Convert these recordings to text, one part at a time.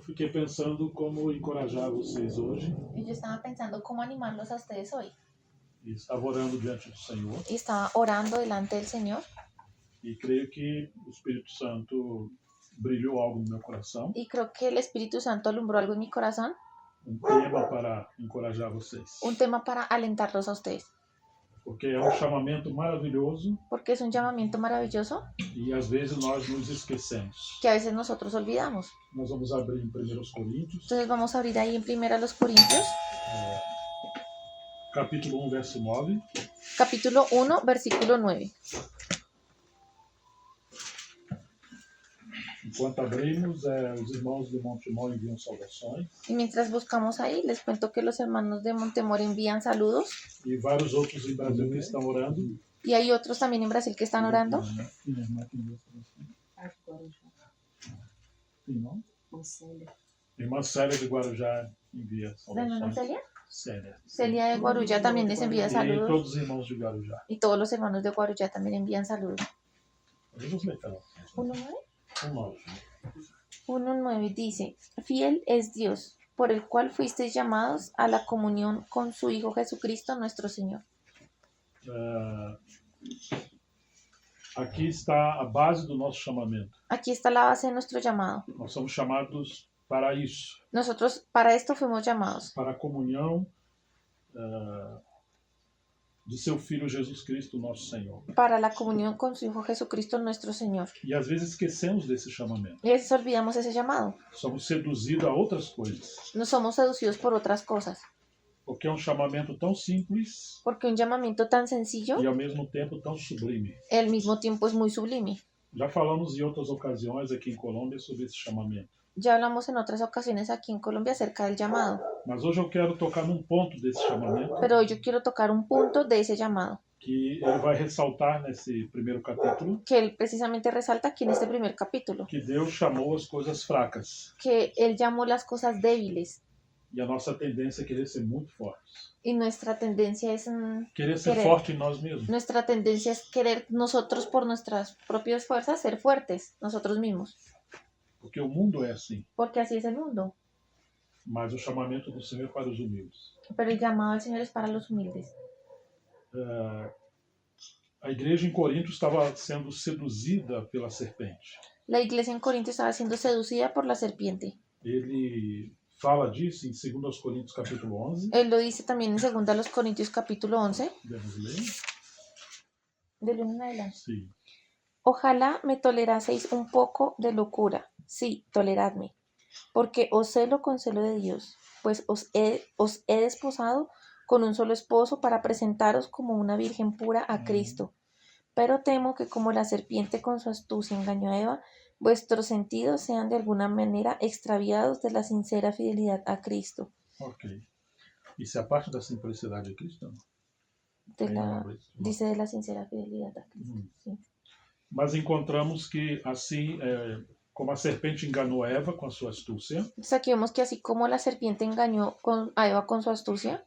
fiquei pensando como encorajar vocês hoje. Y yo estaba pensando cómo animarlos a ustedes hoy. E estava orando diante do Senhor. Y estaba orando delante del Señor. E creio que o Espírito Santo brilhou algo no meu coração. Y creo que el Espíritu Santo alumbró algo en mi corazón. Tema para encorajar vocês. Un tema para alentarlos a ustedes. Porque é um chamamento maravilhoso. Porque es un llamamiento maravilloso. E às vezes nós nos esquecemos. Que a veces nosotros olvidamos. Nós vamos abrir em 1 Coríntios. Entonces vamos a abrir ahí en 1 Corintios. Capítulo 1, verso 9. Capítulo 1, versículo 9. Enquanto abrimos, os irmãos de Montemor enviam saudações. Y mientras buscamos ahí, les cuento que los hermanos de Montemor envían saludos. E vários outros em Brasil que estão orando. Y hay otros también en Brasil que están orando. Irmã Célia de Guarujá envia ¿Hermana saudações. Celia? Celia de Guarujá también les envía E saludos. todos os irmãos de Guarujá. Y todos los hermanos de Guarujá también envían saludos. Vamos ler, então. 1:9. 1:9. 1:9 dice: Fiel es Dios, por el cual fuisteis llamados a la comunión con su Hijo Jesucristo nuestro Señor. Aqui está a base do nosso chamamento. Aquí está la base de nuestro llamado. Nós somos chamados para isso. Nosotros para esto fuimos llamados. Para a comunhão de seu Filho Jesus Cristo, nosso Senhor. Para la comunión con su Hijo Jesucristo nuestro Señor. E às vezes esquecemos desse chamamento. Y a veces olvidamos ese llamado. Somos seduzidos a outras coisas. No somos seducidos por otras cosas. Porque é um chamamento tão simples Porque un llamamiento tan sencillo e ao mesmo tempo tão sublime. al mismo tiempo es muy sublime. Já falamos em outras ocasiões aqui em Colômbia sobre esse chamamento. Ya hablamos en otras ocasiones aquí en Colombia acerca del llamado. Mas hoje eu quero tocar num ponto desse chamamento. Pero hoy yo quiero tocar un punto de ese llamado. Que ele vai ressaltar nesse primeiro capítulo. Que él precisamente resalta aquí en este primer capítulo. Que Deus chamou as coisas fracas. Que él llamó las cosas débiles. E a nossa tendência é querer ser muito fortes. Y nuestra tendencia es querer ser forte em nós mesmos. Nuestra tendencia es querer nosotros por nuestras propias fuerzas ser fuertes, nosotros mismos. Porque o mundo é assim. Porque así es el mundo. Mas o chamamento do Senhor é para os humildes. Pero el llamado del Señor es para los humildes. A igreja em Corinto estava sendo seduzida pela serpente. La iglesia en Corinto estaba siendo seducida por la serpiente. Ele fala disso em 2 Coríntios capítulo 11. Él lo dice también en 2 Corintios capítulo 11. Devemos ler? Del 1 en adelante. Sí. Ojalá me toleraseis un poco de locura. Sí, toleradme. Porque os celo con celo de Dios, pues os he desposado con un solo esposo para presentaros como una virgen pura a Cristo. Pero temo que como la serpiente con su astucia engañó a Eva, vuestros sentidos sean de alguna manera extraviados de la sincera fidelidad a Cristo. Ok. Isso é a parte da simplicidade de Cristo? Dice de la sincera fidelidad a Cristo. Sí. Mas encontramos que assim, como a serpente enganou a Eva com a sua astúcia. Entonces aquí vemos que así como la serpiente engañó a Eva con su astucia,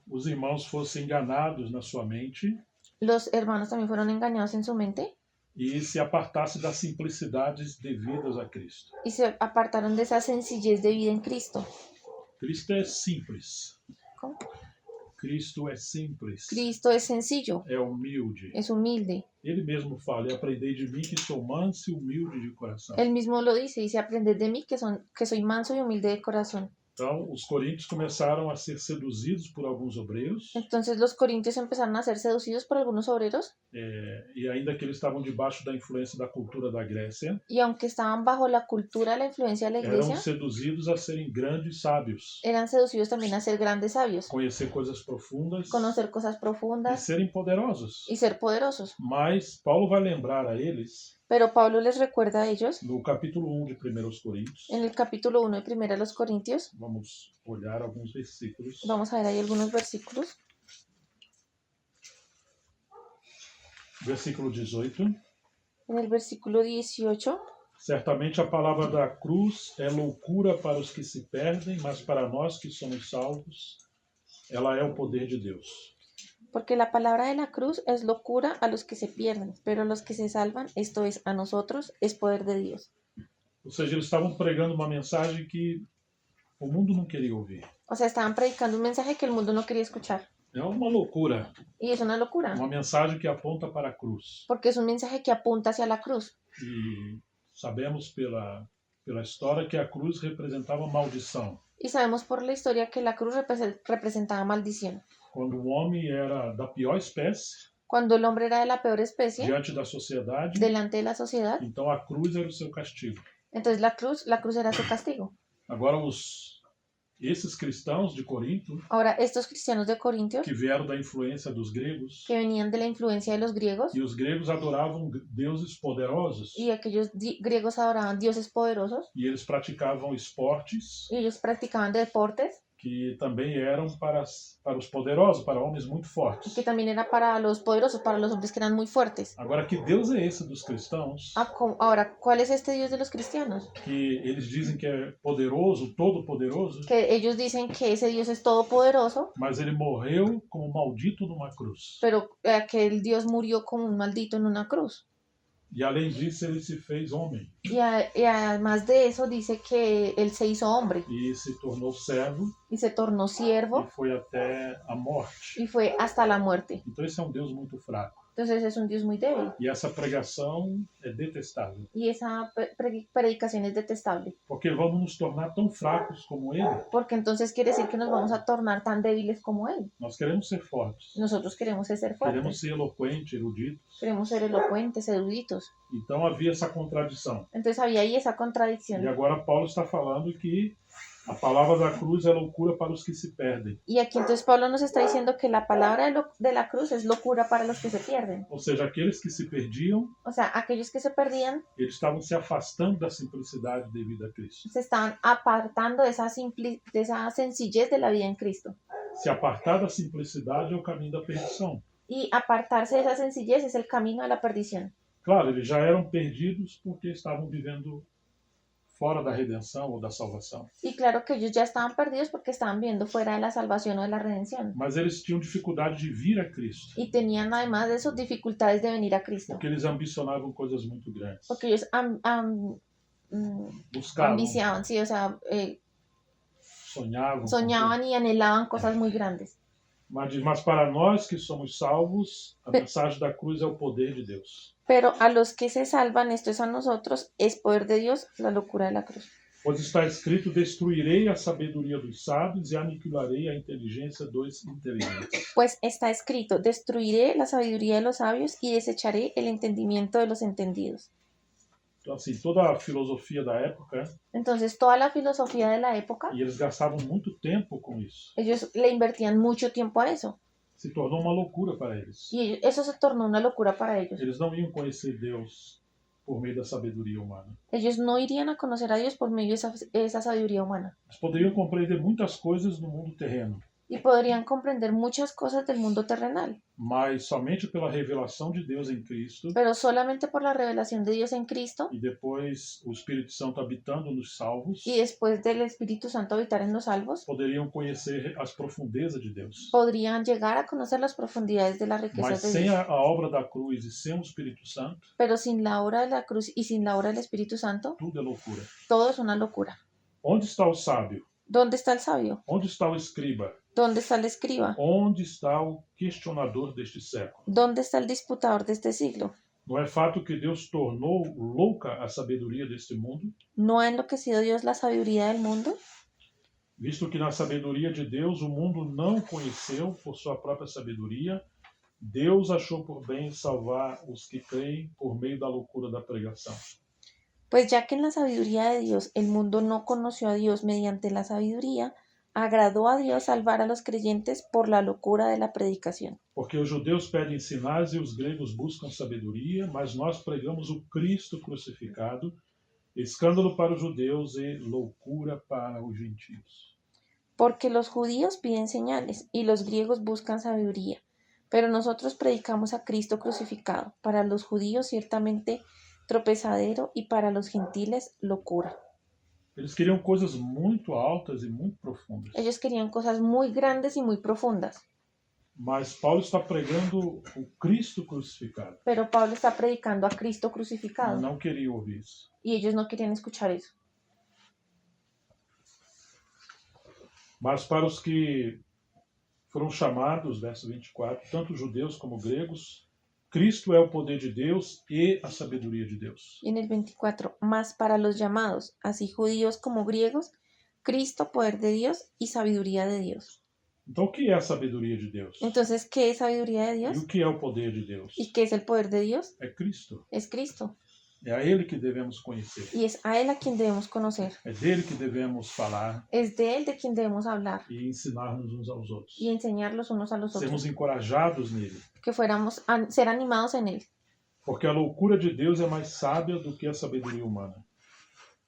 os irmãos fossem enganados na sua mente. Los hermanos también fueron engañados en su mente. E se apartasse das simplicidades devidas a Cristo. Y se apartaron de esa sencillez de vida en Cristo. Cristo é simples. ¿Cómo? Cristo é simples. Cristo es sencillo. É humilde. Es humilde. Ele mesmo fala: e aprendei de mim que sou manso e humilde de coração. Él mismo lo dice aprended de mí que soy manso y humilde de corazón. Então, os coríntios começaram a ser seduzidos por alguns obreiros. Entonces los corintios empezaron a ser seducidos por algunos obreros. E ainda que eles estavam debaixo da influência da cultura da Grécia. Y aunque estaban bajo la cultura, la influencia de la iglesia. Eram seduzidos a serem grandes sábios. Eran seducidos también a ser grandes sabios. Conhecer coisas profundas. Conocer cosas profundas. E serem poderosos. Y ser poderosos. Mas Paulo vai lembrar a eles. Pero Pablo les recuerda a ellos. No capítulo 1 de 1 Coríntios. En el capítulo 1 de 1 Corintios. Vamos olhar alguns versículos. Vamos a ver ahí algunos versículos. Versículo 18. En el versículo 18. Certamente a palavra da cruz é loucura para os que se perdem, mas para nós que somos salvos, ela é o poder de Deus. Porque la palabra de la cruz es locura a los que se pierden, pero a los que se salvan, esto es, a nosotros, es poder de Dios. Ou seja, eles estavam pregando uma mensagem que o mundo não queria ouvir. O sea, estaban predicando un mensaje que el mundo no quería escuchar. É uma loucura. Y es una locura, Uma mensagem que aponta para a cruz. porque es un mensaje que apunta hacia la cruz. E sabemos pela história que a cruz representava maldição. Y sabemos por la historia que la cruz representaba maldición. Quando o homem era da pior espécie, Cuando el hombre era de la peor especie, diante da sociedade, delante de la sociedad, então a cruz era o seu castigo. entonces la cruz era su castigo. Agora, esses cristãos de Corinto, Ahora, estos cristianos de Corintios, que vieram da influência dos gregos, que venían de la influencia de los griegos, e os gregos adoravam deuses poderosos, y aquellos griegos adoraban dioses poderosos, e eles praticavam esportes y ellos practicaban deportes, que também eram para os poderosos, para homens muito fortes. que también era para los poderosos, para los hombres que eran muy fuertes. Agora, que Deus é esse dos cristãos, Ahora, ¿cuál es este Dios de los cristianos? que eles dizem que é poderoso, todo-poderoso, Que ellos dicen que ese Dios es todopoderoso, mas ele morreu como maldito numa cruz. pero que el Dios murió como un maldito en una cruz. E além disso, ele se fez homem Y además de eso dice que él se hizo hombre e se tornou servo y se tornó e siervo foi até a morte. y fue hasta la muerte. Então esse é um Deus muito fraco. Entonces es un Dios muy débil E essa pregação é detestável, y esa predicación es detestable, porque vamos nos tornar tão fracos como ele. porque entonces quiere decir que nos vamos a tornar tan débiles como él. Nós queremos ser fortes, Nosotros queremos ser queremos fuertes, ser eloquentes, eruditos. queremos ser elocuentes, eruditos. Então havia essa contradição. Entonces había ahí esa E contradicción. agora Paulo está falando que a palavra da cruz é loucura para os que se perdem. Y aquí entonces Pablo nos está diciendo que la palabra de la cruz es locura para los que se pierden. Ou seja, aqueles que se perdiam, O sea, aquellos que se perdían eles estavam se afastando da simplicidade devida a Cristo. se estaban apartando de esa sencillez de la vida en Cristo. Se apartar da simplicidade é o caminho da perdição. Y apartarse de esa sencillez es el camino a la perdición. Claro, eles já eram perdidos porque estavam vivendo fora da redenção ou da salvação. Y claro que ellos ya estaban perdidos porque estaban viviendo fuera de la salvación o de la redención. Mas eles tinham dificuldade de vir a Cristo, Y tenían además de eso dificultades de venir a Cristo. porque eles ambicionavam coisas muito grandes. Porque ellos Buscavam, ambiciaban, sí, o sea, sonhavam. com soñaban y anhelaban cosas muy grandes. Mas para nós que somos salvos, a mensagem da cruz é o poder de Deus. Pero a los que se salvan, esto es a nosotros, es poder de Dios, la locura de la cruz. Pois está escrito, destruirei a sabedoria dos sábios e aniquilarei a inteligência dos inteligentes. Pues está escrito, destruiré la sabiduría de los sabios y desecharé el entendimiento de los entendidos. Então, assim, toda a filosofia da época, Entonces, toda la filosofía de la época, e eles gastavam muito tempo com isso, ellos le invertían mucho tiempo a eso. se tornou uma loucura para eles. Y eso se tornó una locura para ellos. Eles não iam conhecer Deus por meio da sabedoria humana. Ellos no irían a conocer a Dios por medio de esa sabiduría humana. Eles poderiam compreender muitas coisas no mundo terreno, Y podrían comprender muchas cosas del mundo terrenal. mas somente pela revelação de Deus em Cristo Pero solamente por la revelación de Dios en Cristo e depois o Espírito Santo habitando nos salvos, y después del Espíritu Santo habitar en los salvos, poderiam conhecer as profundezas de Deus. podrían llegar a conocer las profundidades de las Mas riquezas de sem Dios. a obra da cruz e sem o Espírito Santo, Pero sin la obra de la cruz y sin la obra del Espíritu Santo, tudo é loucura. todo es una locura. Onde está o sábio? ¿Dónde está el sabio? Onde está o escriba? ¿Dónde está el escriba? Onde está o questionador deste século? ¿Dónde está el disputador de este siglo? Não é fato que Deus tornou louca a sabedoria deste mundo, ¿No ha enloquecido Dios la sabiduría del mundo? visto que na sabedoria de Deus o mundo não conheceu por sua própria sabedoria, Deus achou por bem salvar os que creem por meio da loucura da pregação. Pues ya que en la sabiduría de Dios el mundo no conoció a Dios mediante la sabiduría, agradó a Dios salvar a los creyentes por la locura de la predicación. Porque os judeus pedem sinais e os gregos buscam sabedoria, mas nós pregamos o Cristo crucificado, escândalo para os judeus e loucura para os gentios. Porque los judíos piden señales y los griegos buscan sabiduría, pero nosotros predicamos a Cristo crucificado, para los judíos ciertamente tropezadero y para los gentiles locura. Eles queriam coisas muito altas e muito profundas. Ellos querían cosas muy grandes y muy profundas. Mas Paulo está pregando o Cristo crucificado. Pero Pablo está predicando a Cristo Eu crucificado não queria ouvir isso. y ellos no querían escuchar eso. Mas para os que foram chamados, verso 24, tanto judeus como gregos, Cristo é o poder de Deus e a sabedoria de Deus. Y en el 24, más para los llamados, así judíos como griegos, Cristo, poder de Dios y sabiduría de Dios. Então, o que é a sabedoria de Deus? Entonces, ¿qué es sabiduría de E Dios? o que é o poder de Deus? ¿Y qué es el poder de Dios? É Cristo. Es Cristo. É a Ele que devemos conhecer. Y es a Él a quien debemos conocer. É dele que devemos falar Es de Él de quien debemos hablar e ensinar-nos uns aos outros. y enseñar los unos a los Sermos otros. encorajados nele. Que fuéramos a ser animados en Él. Porque a loucura de Deus é mais sábia do que a sabedoria humana.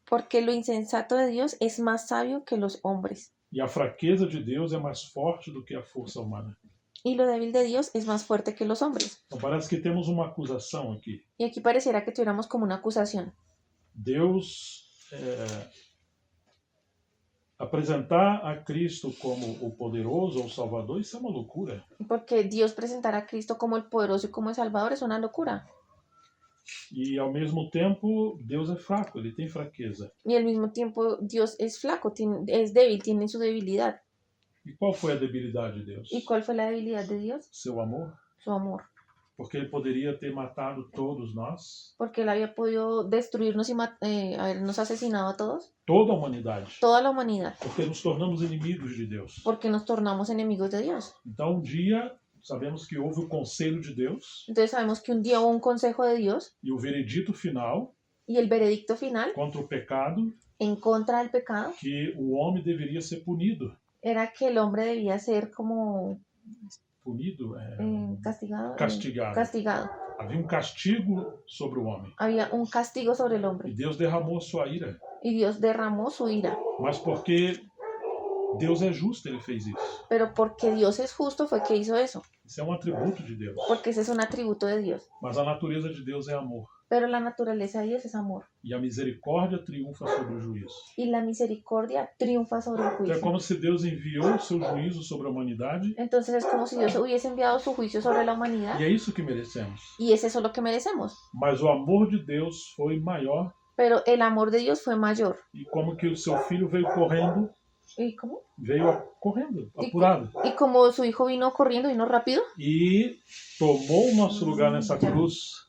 Porque lo insensato de Dios es más sabio que los hombres. E a fraqueza de Deus é mais forte do que a força humana. Y lo débil de Dios es más fuerte que los hombres. Então parece que temos uma acusação aqui. Y aquí pareciera que tuviéramos como una acusación. Deus apresentar a Cristo como o poderoso ou Salvador, isso é uma loucura. Porque Dios presentar a Cristo como el poderoso y como el Salvador es una locura. E ao mesmo tempo, Deus é fraco, ele tem fraqueza. Y al mismo tiempo Dios es flaco, es débil, tiene su debilidad. E qual foi a debilidade de Deus? ¿Y cuál fue la debilidad de Dios? Seu amor. Su amor. Porque ele poderia ter matado todos nós, Porque Él había podido destruirnos y habernos asesinado a todos. toda a humanidade. Toda la humanidad. Porque nos tornamos inimigos de Deus. Porque nos tornamos enemigos de Dios. Então, um dia, sabemos que houve o conselho de Deus Entonces sabemos que un día hubo un consejo de Dios e o veredito final y el veredicto final contra o pecado, en contra del pecado que o homem deveria ser punido. era que el hombre debía ser como Punido? castigado. Castigado. Havia um castigo sobre o homem. Había un castigo sobre el E hombre Deus derramou a sua ira. y Dios derramó su ira. Mas porque Deus é justo, ele fez isso. Pero porque Dios es justo fue que hizo eso. Isso é um atributo de Deus. Porque ese es un atributo de Dios. Mas a natureza de Deus é amor. Pero la naturaleza de Dios es amor. E a misericórdia triunfa sobre o juízo. Y la misericordia triunfa sobre el Então é juicio. como se Deus enviou o seu juízo sobre a humanidade Entonces es como si Dios hubiese enviado su juicio sobre la humanidad. e é isso que merecemos. Y es eso lo que merecemos. Mas o amor de Deus foi maior Pero el amor de Dios fue mayor. e como que o seu filho veio correndo, ¿Y cómo? correndo, apurado. Y como su hijo vino corriendo, vino rápido. E tomou o nosso lugar nessa cruz.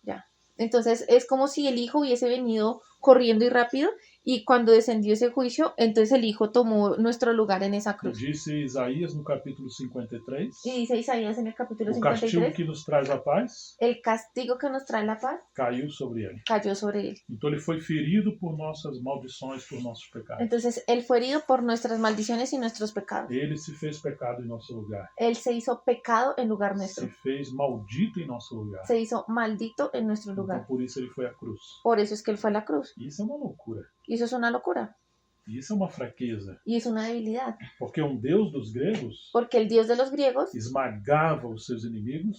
Entonces es como si el hijo hubiese venido corriendo y rápido. Y cuando descendió ese juicio, entonces el hijo tomó nuestro lugar en esa cruz. Disse Isaías no capítulo 53. Y dice Isaías en el capítulo O castigo 53, que nos traz a paz el castigo que nos trae la paz caiu sobre ele. cayó sobre él. Então ele foi ferido por nossas maldições, por nossos pecados. Entonces él fue herido por nuestras maldiciones y nuestros pecados. Ele se fez pecado em nosso lugar. Él se hizo pecado en lugar Se nuestro. fez maldito em nosso lugar. Se hizo maldito en nuestro Então lugar. por isso ele foi à cruz. Por eso es que él fue a la cruz. E isso é uma loucura. Y eso es una locura. E isso é uma fraqueza. Y es una debilidad. Porque um Deus dos gregos Porque el Dios de los griegos esmagava os seus inimigos.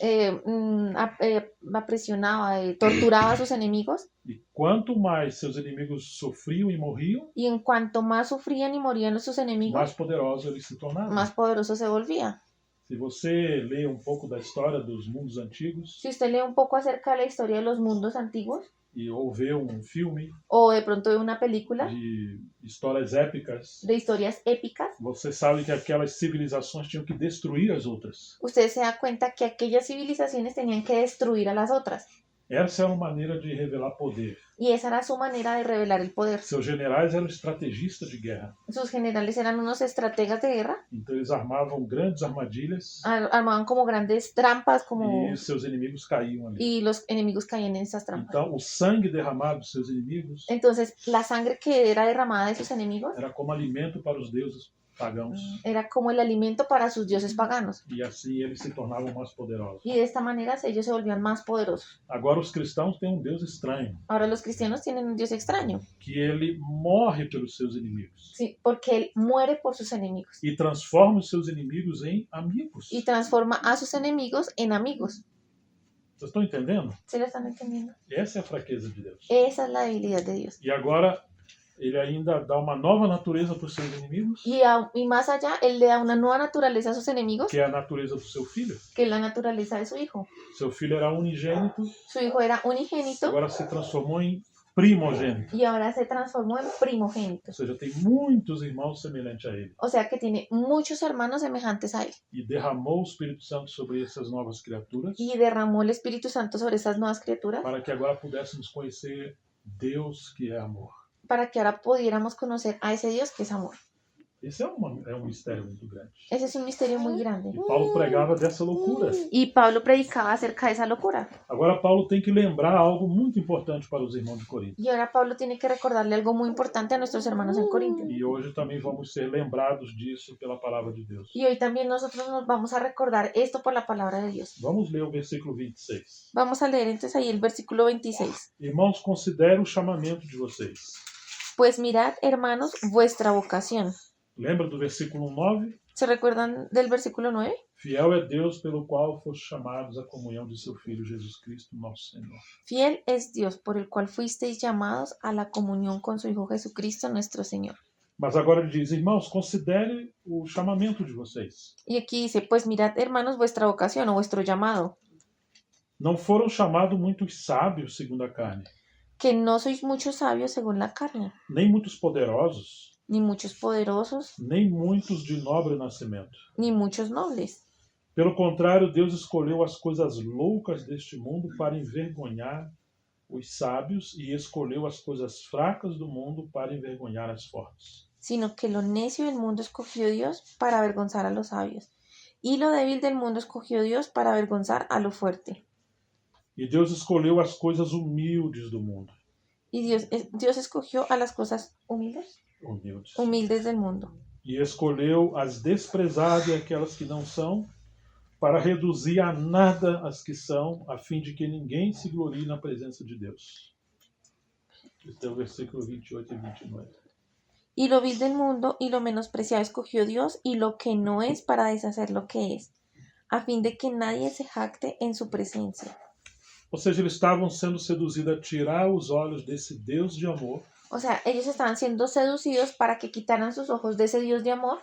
apresionaba, torturaba a sus enemigos. E quanto mais seus inimigos sofriam e morriam, Y en cuanto más sufrían y morían sus enemigos, mais poderosos eles se tornavam. más poderoso se volvía. Se você lê um pouco da história dos mundos antigos Si usted lee un poco acerca de la historia de los mundos antiguos, ou vê um filme o de pronto ve una película de histórias épicas, de historias épicas, você sabe que aquelas civilizações tinham que destruir as outras. usted se da cuenta que aquellas civilizaciones tenían que destruir a las otras. Essa é uma maneira de revelar poder. Y esa era su manera de revelar el poder. Seus generais eram estrategistas de guerra. Sus generales eran unos estrategas de guerra, Então eles armavam grandes armadilhas armaban como grandes trampas e seus inimigos caíam ali. y los enemigos caían en esas trampas. Então o sangue derramado dos seus inimigos Entonces, la sangre que era derramada de sus enemigos era como alimento para os deuses pagãos. era como el alimento para sus dioses paganos. E assim eles se tornavam mais poderosos. Y de esta manera ellos se volvían más poderosos. Agora os cristãos têm um Deus estranho, Ahora los cristianos tienen un Dios extraño, que ele morre pelos seus inimigos ¿sí? Porque Él muere por sus enemigos e transforma os seus inimigos em amigos. y transforma a sus enemigos en amigos. Vocês estão entendendo? ¿Se lo están entendiendo? Essa é a fraqueza de Deus. Esa es la debilidad de Dios. E agora ele ainda dá uma nova natureza para os seus inimigos, Y más allá, Él le da una nueva naturaleza a sus enemigos, que é a natureza do seu filho. que es la naturaleza de su Hijo. Seu filho era unigênito, Su Hijo era unigénito agora se transformou em primogênito. y ahora se transformó en primogénito. Ou seja, tem muitos irmãos semelhantes a ele. O sea que tiene muchos hermanos semejantes a Él. E derramou o Espírito Santo sobre essas novas criaturas, Y derramó el Espíritu Santo sobre esas nuevas criaturas para que agora pudéssemos conhecer Deus que é amor. para que ahora pudiéramos conocer a ese Dios que es amor. Esse é um mistério muito grande. Ese es un misterio muy grande. E Paulo pregava dessa loucura. Y Pablo predicaba acerca de esa locura. Agora Paulo tem que lembrar algo muito importante para os irmãos de Corinto. Y ahora Pablo tiene que recordarle algo muy importante a nuestros hermanos en Corinto. E hoje também vamos ser lembrados disso pela palavra de Deus. Y hoy también nosotros nos vamos a recordar esto por la palabra de Dios. Vamos ler o versículo 26. Vamos a leer entonces ahí el versículo 26. Irmãos, considere o chamamento de vocês. Pues mirad, hermanos, vuestra vocación. Lembra do versículo 9? ¿Se recuerdan del versículo 9? Fiel é Deus pelo qual foste chamados à comunhão de seu Filho Jesus Cristo, nosso Senhor. Fiel es Dios por el cual fuisteis llamados a la comunión con su Hijo Jesucristo nuestro Señor. Mas agora ele diz, irmãos, considere o chamamento de vocês. Y aquí dice, pues mirad, hermanos, vuestra vocación o vuestro llamado, Não foram chamados muitos sábios segundo a carne, que no sois muchos sabios según la carne, nem muitos poderosos, ni muchos poderosos, nem muitos de nobre nascimento. ni muchos nobles. Pelo contrário, Deus escolheu as coisas loucas deste mundo para envergonhar os sábios e escolheu as coisas fracas do mundo para envergonhar as fortes. Sino que lo necio del mundo escogió Dios para avergonzar a los sabios, y lo débil del mundo escogió Dios para avergonzar a lo fuerte. E Deus escolheu as coisas humildes do mundo. Y Dios escogió a las cosas humildes del mundo. E escolheu as desprezadas e aquelas que não são, para reduzir a nada as que são, a fim de que ninguém se glorie na presença de Deus. Este é o versículo 28 e 29. Y lo vil del mundo y lo menospreciado escogió Dios, y lo que no es para deshacer lo que es, a fin de que nadie se jacte en su presencia. Ou seja, eles estavam sendo seduzidos a tirar os olhos desse Deus de amor O sea, ellos estaban siendo seducidos para que quitaran sus ojos de ese Dios de amor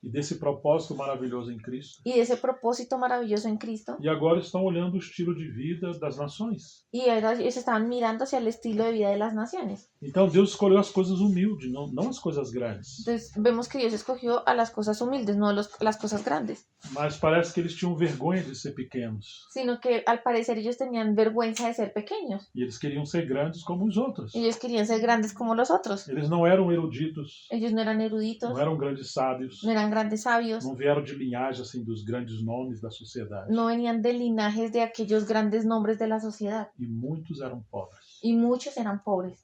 e desse propósito maravilhoso em Cristo. y de ese propósito maravilloso en Cristo. E agora estão olhando o estilo de vida das nações. Y ahora ellos estaban mirando hacia el estilo de vida de las naciones. Então Deus escolheu as coisas humildes, não as coisas grandes. Entonces vemos que Dios escogió a las cosas humildes, no a las cosas grandes. Mas parece que eles tinham vergonha de ser pequenos. Sino que al parecer ellos tenían vergüenza de ser pequeños. E eles queriam ser grandes como os outros. Ellos querían ser grandes como los otros. Eles não eram eruditos, Ellos no eran eruditos, não eram grandes sábios, no eran grandes sabios, não vieram de linhagem assim dos grandes nomes da sociedade. no venían de linajes de aquellos grandes nombres de la sociedad. E muitos eram pobres. Y muchos eran pobres.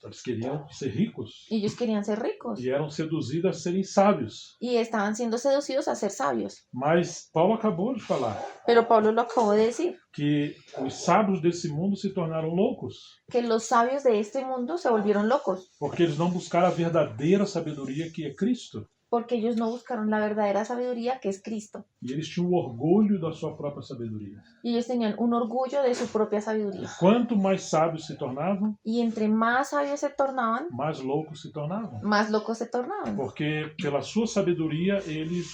Eles queriam ser ricos Y ellos querían ser ricos. e eram seduzidos a serem sábios. Y estaban siendo seducidos a ser sabios. Mas Paulo acabou de falar Pero Pablo lo acabó de decir, que os sábios desse mundo se tornaram loucos, que los sabios de este mundo se volvieron locos, porque eles não buscaram a verdadeira sabedoria que é Cristo. porque ellos no buscaron la verdadera sabiduría que es Cristo. E eles tinham orgulho da sua própria sabedoria. Y ellos tenían un orgullo de su propia sabiduría. Quanto mais sábios se tornavam, Y entre más sabios se tornaban, mais loucos se tornavam. más locos se tornaban. Porque pela sua sabedoria eles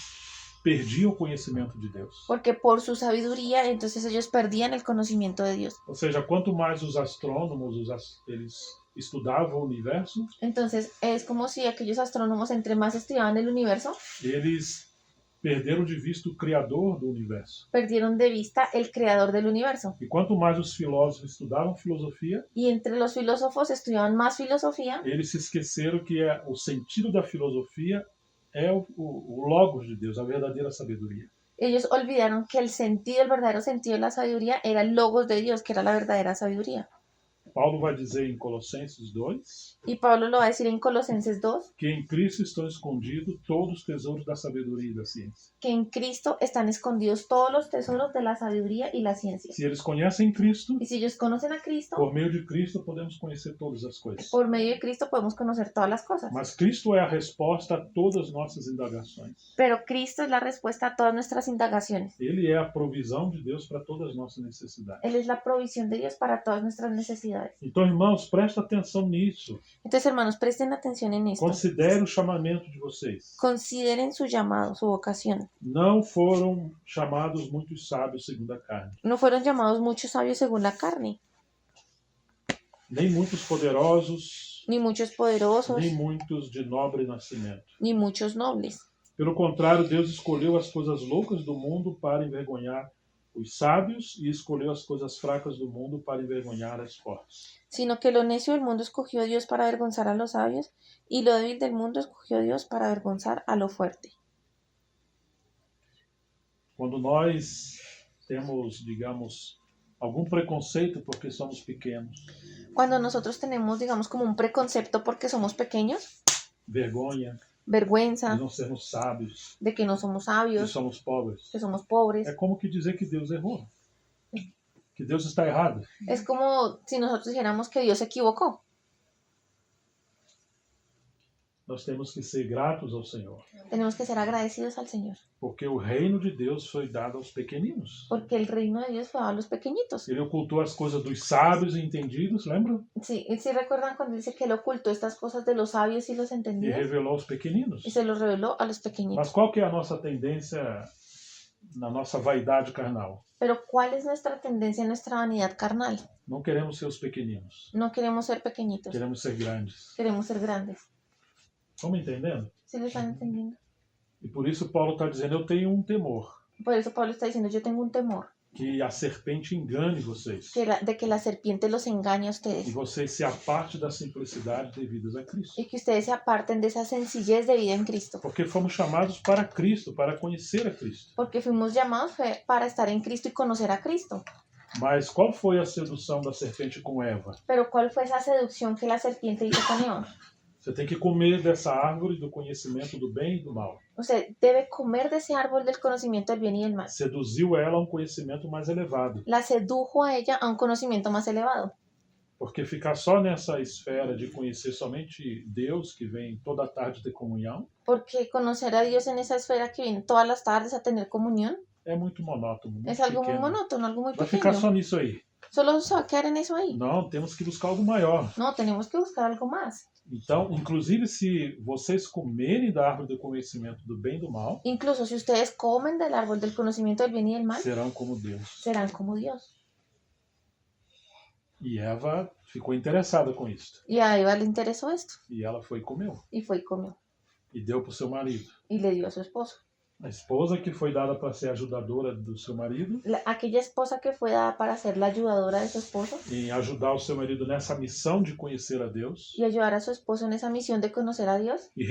perdiam o conhecimento de Deus. Porque por su sabiduría, entonces ellos perdían el conocimiento de Dios. Ou seja, quanto mais os astrônomos, eles estudavam o universo, Entonces es como si aquellos astrónomos, entre más estudiaban el universo, eles perderam de vista o Criador do universo. perdieron de vista el creador del universo. E quanto mais os filósofos estudavam filosofia, Y entre los filósofos estudiaban más filosofía, eles se esqueceram que o sentido da filosofia é o logos de Deus, a verdadeira sabedoria. ellos olvidaron que el verdadero sentido de la sabiduría era el logos de Dios, que era la verdadera sabiduría. Paulo vai dizer em Colossenses 2 Y Pablo lo va a decir en Colosenses 2, que em Cristo estão escondidos todos os tesouros da sabedoria e da ciência. que en Cristo están escondidos todos los tesoros de la sabiduría y la ciencia. Se eles conhecem Cristo, Y si ellos conocen a Cristo, por meio de Cristo podemos conhecer todas as coisas. por medio de Cristo podemos conocer todas las cosas. Mas Cristo é a resposta a todas as nossas indagações. Pero Cristo es la respuesta a todas nuestras indagaciones. Ele é a provisão de Deus para todas as nossas necessidades. Él es la provisión de Dios para todas nuestras necesidades. necesidades. Então, irmãos, presta atenção nisso. Entonces, hermanos, presten atención en esto. Considere o chamamento de vocês. Consideren su llamado, su vocación. Não foram chamados muitos sábios segundo a carne, No fueron llamados muchos sabios según la carne, nem muitos poderosos, ni muchos poderosos, nem muitos de nobre nascimento. ni muchos nobles. Pelo contrário, Deus escolheu as coisas loucas do mundo para envergonhar os sábios e escolheu as coisas fracas do mundo para envergonhar as fortes. Sino que lo necio del mundo escogió Dios para avergonzar a los sabios, y lo débil del mundo escogió Dios para avergonzar a lo fuerte. Quando nós temos, digamos, algum preconceito porque somos pequenos, Cuando nosotros tenemos, digamos, como un preconcepto porque somos pequeños, vergonha vergüenza de não sermos sábios, de que no somos de sabios, somos pobres, que somos pobres, é como que dizer que Deus errou, que Deus está errado. es como si nosotros dijéramos que Dios se equivocó. Nós temos que ser gratos ao Senhor, Tenemos que ser agradecidos al Señor, porque o reino de Deus foi dado aos pequeninos. porque el reino de Dios fue dado a los pequeñitos. Ele ocultou as coisas dos sábios e entendidos, lembra? Sí, ¿sí recuerdan cuando dice que Él ocultó estas cosas de los sabios y los E entendidos? revelou aos pequeninos. Y se los reveló a los Mas pequeñitos. qual que é a nossa tendência na nossa vaidade carnal? Pero ¿cuál es nuestra tendencia, nuestra vanidad carnal? Não queremos ser os pequeninos, No queremos ser pequeñitos, queremos ser grandes. queremos ser grandes. Estão me entendendo? ¿Sí lo están entendiendo? E por isso Paulo está dizendo, eu tenho um temor, Por eso Pablo está diciendo, yo tengo un temor que a serpente engane vocês. de que la serpiente los engañe a E ustedes vocês se apartem da simplicidade devidas a Cristo. y que ustedes se aparten de esa sencillez de vida en Cristo. Porque fomos chamados para Cristo, para conhecer a Cristo. Porque fuimos llamados para estar en Cristo y conocer a Cristo. Mas qual foi a sedução da serpente com Eva? Pero ¿cuál fue esa seducción que la serpiente hizo con Eva? Você tem que comer dessa árvore do conhecimento do bem e do mal. Usted debe comer de ese árbol del conocimiento del bien y del mal. Seduziu ela a um conhecimento mais elevado. La sedujo a ella a un conocimiento más elevado. Porque ficar só nessa esfera de conhecer somente Deus, que vem toda tarde ter comunhão, Porque conocer a Dios en esa esfera que viene todas las tardes a tener comunión é muito monótono, muito es algo muy pequeno. monótono, algo muy Vai ficar pequeño. só nisso aí. Solo se va a quedar en eso ahí. Não, temos que buscar algo maior. No, tenemos que buscar algo más. Então, inclusive, se vocês comerem da árvore do conhecimento do bem e do mal, Incluso si ustedes comen del árbol del conocimiento del bien y del mal, serão como Deus. serán como Dios. E Eva ficou interessada com isso. Y a Eva le interesó esto E ela foi e comeu. y fue y comió. E deu para o seu marido. Y le dio a su esposo. A esposa que foi dada para ser ajudadora do seu marido, Aquella esposa que fue dada para ser la ayudadora de su esposo em ajudar o seu marido nessa missão de conhecer a Deus y ayudar a su esposo en esa misión de conocer a Dios e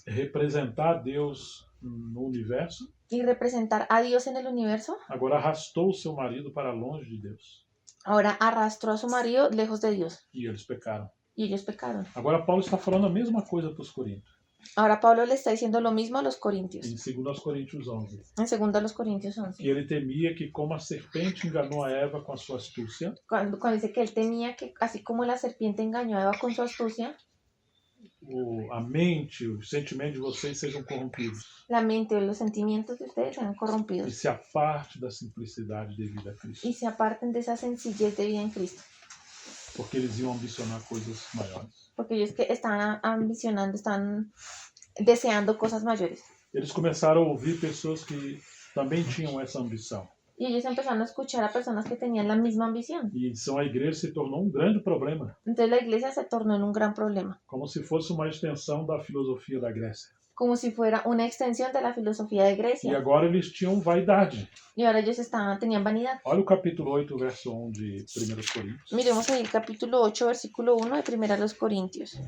representar Deus no universo, y representar a Dios en el universo, agora arrastou o seu marido para longe de Deus. ahora arrastró a su marido lejos de Dios E eles pecaram. y ellos pecaron. Agora Paulo está falando a mesma coisa para os coríntios, Ahora Pablo le está diciendo lo mismo a los corintios, em 2 Coríntios 11. en 2 Corintios 11, Que ele temia que, como a serpente enganou a Eva com a sua astúcia, cuando dice que él temía que así como la serpiente engañó a Eva con su astucia, a mente, os sentimentos de vocês sejam corrompidos. la mente o los sentimientos de ustedes sean E corrompidos se aparte da simplicidade devida a Cristo. y se aparten de esa sencillez de vida en Cristo. Porque eles iam ambicionar coisas maiores. Porque ellos que están ambicionando, están deseando cosas mayores. Eles começaram a ouvir pessoas que também tinham essa ambição. Y ellos empezaron a escuchar a personas que tenían la misma ambición. E então a igreja se tornou um grande problema, Entonces la iglesia se tornó en un gran problema, como se fosse uma extensão da filosofia da Grécia. como si fuera una extensión de la filosofía de E Grecia. agora eles tinham vaidade. Y ahora ellos tenían vanidad. Olha o capítulo 8, verso 1 de 1 Coríntios. Miremos ahí el capítulo 8, versículo 1 de 1 Corintios.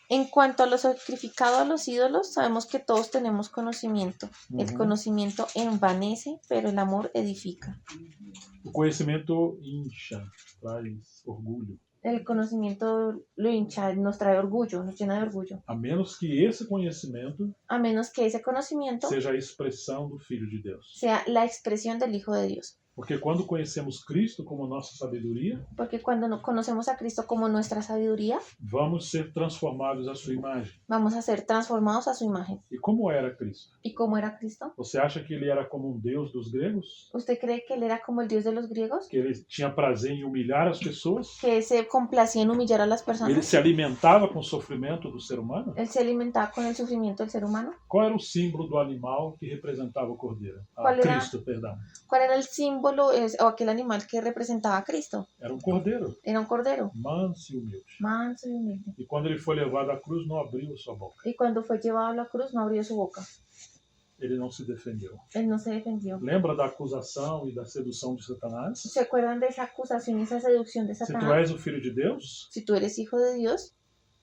En cuanto a lo sacrificado a los ídolos, sabemos que todos tenemos conocimiento. El Uhum. conocimiento envanece, pero el amor edifica. O conhecimento incha, traz orgulho. El conocimiento lo hincha, nos trae orgullo, nos llena de orgullo. A menos que esse conhecimento A menos que ese conocimiento seja a expressão do Filho de Deus. sea la expresión del Hijo de Dios. Porque quando conhecemos Cristo como nossa sabedoria, Porque cuando conocemos a Cristo como nuestra sabiduría, vamos ser transformados à sua imagem. vamos a ser transformados a su imagen. E como era Cristo? ¿Y cómo era Cristo? Você acha que ele era como um Deus dos gregos? ¿Usted cree que él era como el Dios de los griegos? Que ele tinha prazer em humilhar as pessoas? ¿Que se complacía en humillar a las Ele personas? se alimentava com o sofrimento do ser humano? ¿Él se alimentaba con el sufrimiento del ser humano? Qual era o símbolo do animal que representava o cordeiro? Qual era? Cristo, perdão. ¿Cuál era el símbolo o aquel animal que representaba a Cristo? Era um cordeiro, Era un cordero, manso e humilde. manso y humilde. E quando ele foi levado à cruz, não abriu sua boca. Y cuando fue llevado a la cruz no abrió su boca. Ele não se defendeu. Él no se defendió. Lembra da acusação e da sedução de Satanás? ¿Se acuerdan de esa acusación y esa seducción de Se tu Satanás? és o filho de Deus, Si tú eres hijo de Dios,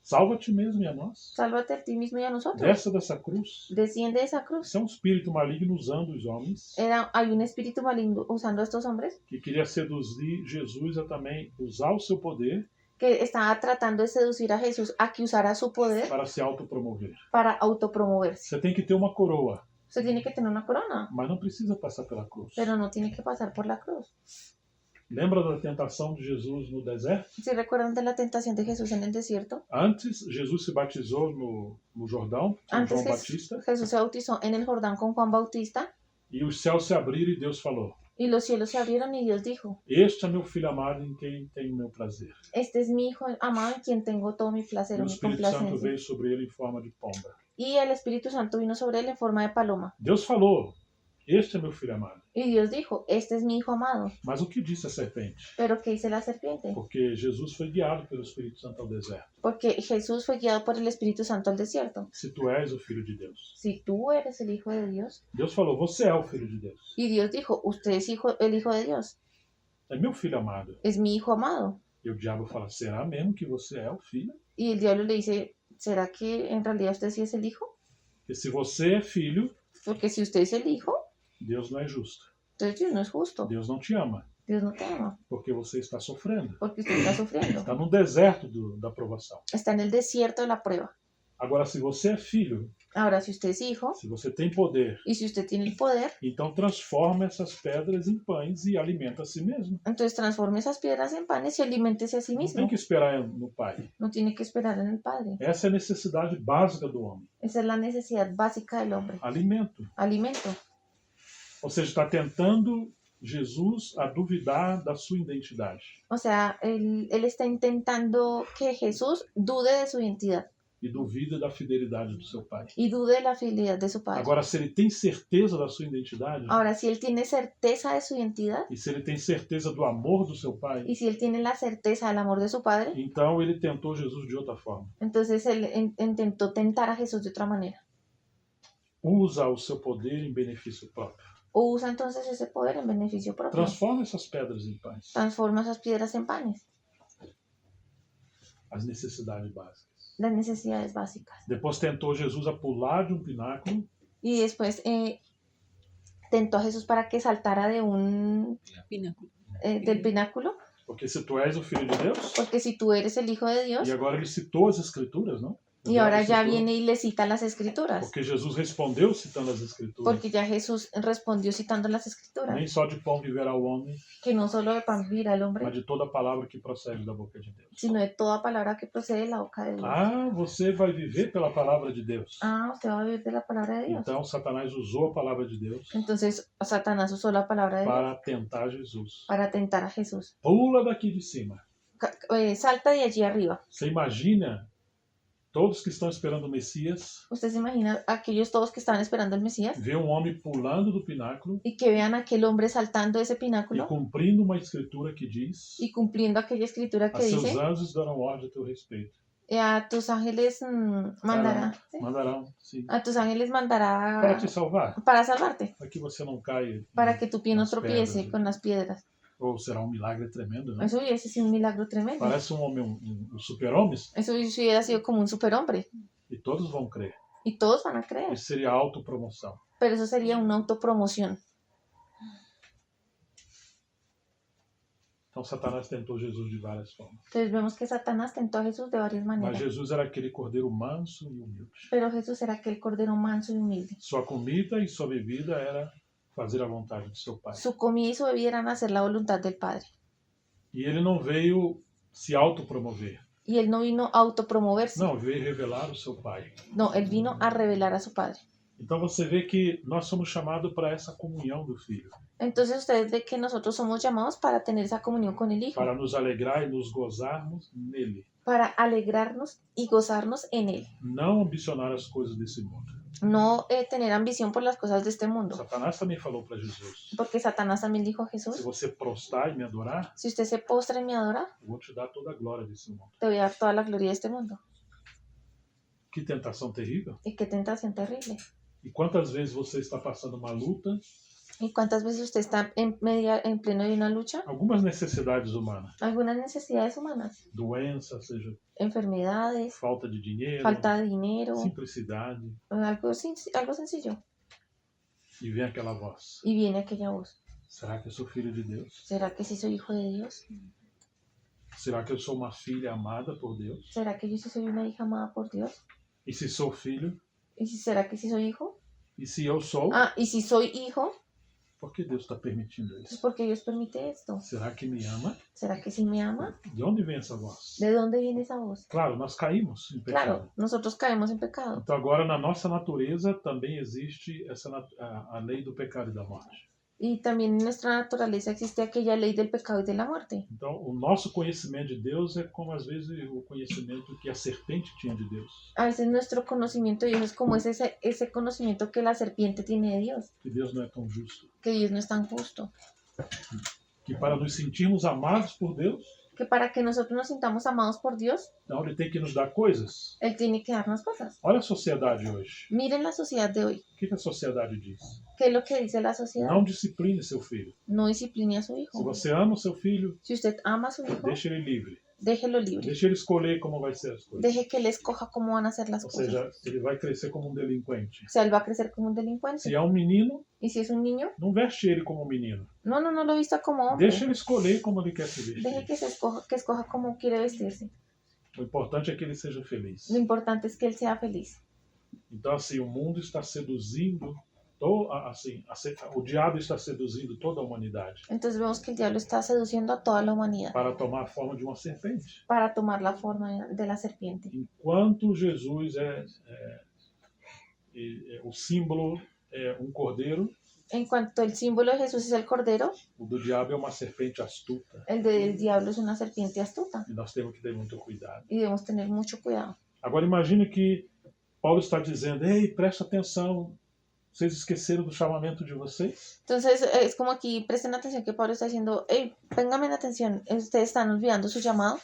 salva a ti mesmo e a nós. sálvate a ti mismo y a nosotros. Desça dessa cruz. Desciende de esa cruz. Isso é um espírito maligno usando os homens, Hay un espíritu maligno usando a estos hombres que queria seduzir Jesus a também usar o seu poder que estaba tratando de seducir a Jesús a que usara su poder para se autopromover. para autopromoverse. Você tem que ter uma coroa, Usted tiene que tener una corona, mas não precisa passar pela cruz. pero no tiene que pasar por la cruz. Lembra da tentação de Jesus no deserto? ¿Se recuerdan de la tentación de Jesús en el desierto? Antes, Jesus se batizou no Jordão, com Antes João Batista, Jesús se bautizó en el Jordán con Juan Bautista e os céus se abriram e Deus falou: y los cielos se abrieron y Dios dijo, Este é meu filho amado em quem tenho meu prazer. este es mi hijo amado en quien tengo todo mi placer E o o mi Espírito Santo complacencia. veio sobre ele em forma de pomba. Y el Espíritu Santo vino sobre él en forma de paloma. Deus falou: Este é meu filho amado. Y Dios dijo, este es mi hijo amado. Mas o que disse a serpente? Pero ¿qué dice la serpiente? Porque Jesus foi guiado pelo Espírito Santo ao deserto. Porque Jesús fue guiado por el Espíritu Santo al desierto. Se tu és o filho de Deus. Si tú eres el hijo de Dios. Deus falou: Você é o filho de Deus. Y Dios dijo, usted es el hijo de Dios. É meu filho amado. Es mi hijo amado. E o diabo fala: Será mesmo que você é o filho? Y el diablo le dice, ¿será que en realidad usted sí es el hijo? Porque se você é filho, Porque si usted es el hijo, Deus não é justo. entonces Dios no es justo. Deus não te ama. Dios no te ama. Porque você está sofrendo. Porque usted está sufriendo. Está no deserto da aprovação. Está en el desierto de la prueba. Agora, se você é filho, Ahora, si usted es hijo se você tem poder, y si usted tiene el poder, então transforma essas pedras em pães e alimenta a si mesmo. entonces transforme esas piedras en panes y aliméntese a sí Não tem mismo. que esperar no Pai. No tiene que esperar en el Padre. Essa é a necessidade básica do homem. Esa es la necesidad básica del hombre. Alimento. Alimento. Ou seja, está tentando Jesus a duvidar da sua identidade. O sea, él está intentando que Jesús dude de su identidad E duvida da fidelidade do seu Pai. y dude de la fidelidad de su Padre. Agora, se ele tem certeza da sua identidade, Ahora, si él tiene certeza de su identidad e se ele tem certeza do amor do seu Pai, y si él tiene la certeza del amor de su Padre, então ele tentou Jesus de outra forma. entonces él intentó tentar a Jesús de otra manera. Usa o seu poder em benefício próprio. O usa entonces ese poder en beneficio propio. Transforma essas pedras em pães. Transforma esas piedras en panes. As necessidades básicas. Las necesidades básicas. Depois tentou Jesus a pular de um pináculo Y después tentó a Jesús para que saltara de del pináculo. porque se tu és o Filho de Deus, Porque si tú eres el Hijo de Dios, e agora ele citou as Escrituras, não? y ahora ya Citou, viene y le cita las escrituras. Porque Jesus respondeu citando as Escrituras. Porque ya Jesús respondió citando las escrituras. Nem só de pão viverá o homem, Que no solo de pan vivirá el mas hombre, de toda palavra que procede da boca de Deus. sino de toda palabra que procede de la boca de Dios. Ah, você vai viver pela palavra de Deus. Ah, usted va a vivir de la palabra de Dios. Então, Satanás usou a palavra de Deus Entonces Satanás usó la palabra de Dios para tentar Jesus. para tentar a Jesús. Pula daqui de cima. Salta de allí arriba. Você imagina todos que estão esperando o Messias, Usted se imagina aquellos todos que estaban esperando el Mesías ver um homem pulando do pináculo y que vean a aquel hombre saltando de ese e pináculo cumprindo uma escritura que diz: y cumpliendo aquella escritura a que seus dice, anjos darão ordem a teu respeito. a tus ángeles mandará, ¿sí? Mandarão, sim. A tus ángeles Para mandará te salvar, para salvarte, para que você não caia. para que tu pie no nas tropiece pedras. con las piedras. Ou será um milagre tremendo, né? Eso hubiese sido un milagro tremendo. Parece um homem, um super-homem, Eso hubiera sido como un superhombre e todos vão crer. y todos van a creer. Isso seria autopromoção. Pero eso sería una autopromoción. Então, Satanás tentou Jesus de várias formas. Entonces vemos que Satanás tentó a Jesús de varias Mas maneras. Jesus era aquele cordeiro manso e humilde. Pero Jesús era aquel cordero manso y humilde. Sua comida e sua bebida era fazer a vontade de seu Pai. Su comida y su bebida eran hacer la voluntad del Padre. E ele não veio se autopromover. Y él no vino a autopromoverse. Não, veio revelar o seu Pai. No, él vino a revelar a su Padre. Então você vê que nós somos chamados para essa comunhão do Filho, Entonces ustedes ven que nosotros somos llamados para tener esa comunión con el Hijo, para nos alegrar e nos gozarmos nele, para alegrarnos y gozarnos en Él. não ambicionar as coisas desse mundo. No tener ambición por las cosas de este mundo. Satanás também falou para Jesus: Porque Satanás también dijo a se Jesús, você prostrar e me adorar, si usted se postra y me adora, eu vou te dar toda a glória desse mundo. te voy a dar toda la gloria de este mundo. Que tentação terrível! Y qué tentación terrible. E quantas vezes você está passando uma luta, ¿Y cuántas veces usted está en pleno de una lucha? algumas necessidades humanas, Algunas necesidades humanas, doença, seja enfermedades, falta de dinheiro, falta de dinero, simplicidade, algo sencillo. e vem aquela voz: Y viene aquella voz. será que eu sou filho de Deus? ¿Será que sí soy hijo de Dios? Será que eu sou uma filha amada por Deus? ¿Será que yo sí soy una hija amada por Dios? E se sou filho? ¿Y si será que sí soy hijo? E se eu sou? Ah, y si soy hijo, Por que Deus está permitindo pues isso? ¿por qué Dios permite esto? Será que me ama? ¿Será que sí me ama? De onde vem essa voz? ¿De dónde viene esa voz? Claro, nós caímos em pecado. Claro, nosotros caemos en pecado. Então agora na nossa natureza também existe a lei do pecado e da morte. Y también en nuestra naturaleza existe aquella ley del pecado y de la muerte. Então o nosso conhecimento de Deus é como às vezes o conhecimento que a serpente tinha de Deus. A veces nuestro conocimiento de Dios es como ese conocimiento que la serpiente tiene de Dios, Que Deus não é tão justo. que Dios no es tan justo. Que para nos sentirmos amados por Deus, Que para que nosotros nos sintamos amados por Dios, então Ele tem que nos dar coisas. Él tiene que darnos cosas. Olha a sociedade hoje. Miren la sociedad de hoy. O que a sociedade diz? ¿Qué es lo que dice la sociedad? Não discipline seu filho. No discipline a su Se hijo. você ama o seu filho, Si usted ama a su hijo, deixe ele livre. déjelo libre. Deixe ele escolher como vai ser as coisas. Deje que él escoja cómo van a ser las Ou cosas. seja, ele vai crescer como um delinquente. O sea, él va a crecer como un delincuente. Se é um menino, Y si es un niño, não veste ele como um menino. no lo vista como hombre. Deixa ele escolher como ele quer se Deje vestir. que escoja cómo quiere vestirse. O importante é que ele seja feliz. Lo importante es que él sea feliz. Então, assim, o mundo está seduzindo, o diabo está seduzindo toda a humanidade Entonces vemos que el diablo está seduciendo a toda la humanidad para tomar a forma de uma serpente. para tomar la forma de la serpiente. Enquanto Jesus o símbolo é um cordeiro, En cuanto el símbolo de Jesús es el cordero, o do diabo é uma serpente astuta. el del diablo es una serpiente astuta. E nós temos que ter muito cuidado. Y debemos tener mucho cuidado. Agora imagine que Paulo está dizendo: ei, presta atenção, vocês esqueceram do chamamento de vocês? Entonces es como aquí, presten atención que Pablo está diciendo, hey, pónganme atención, ustedes están olvidando su llamado.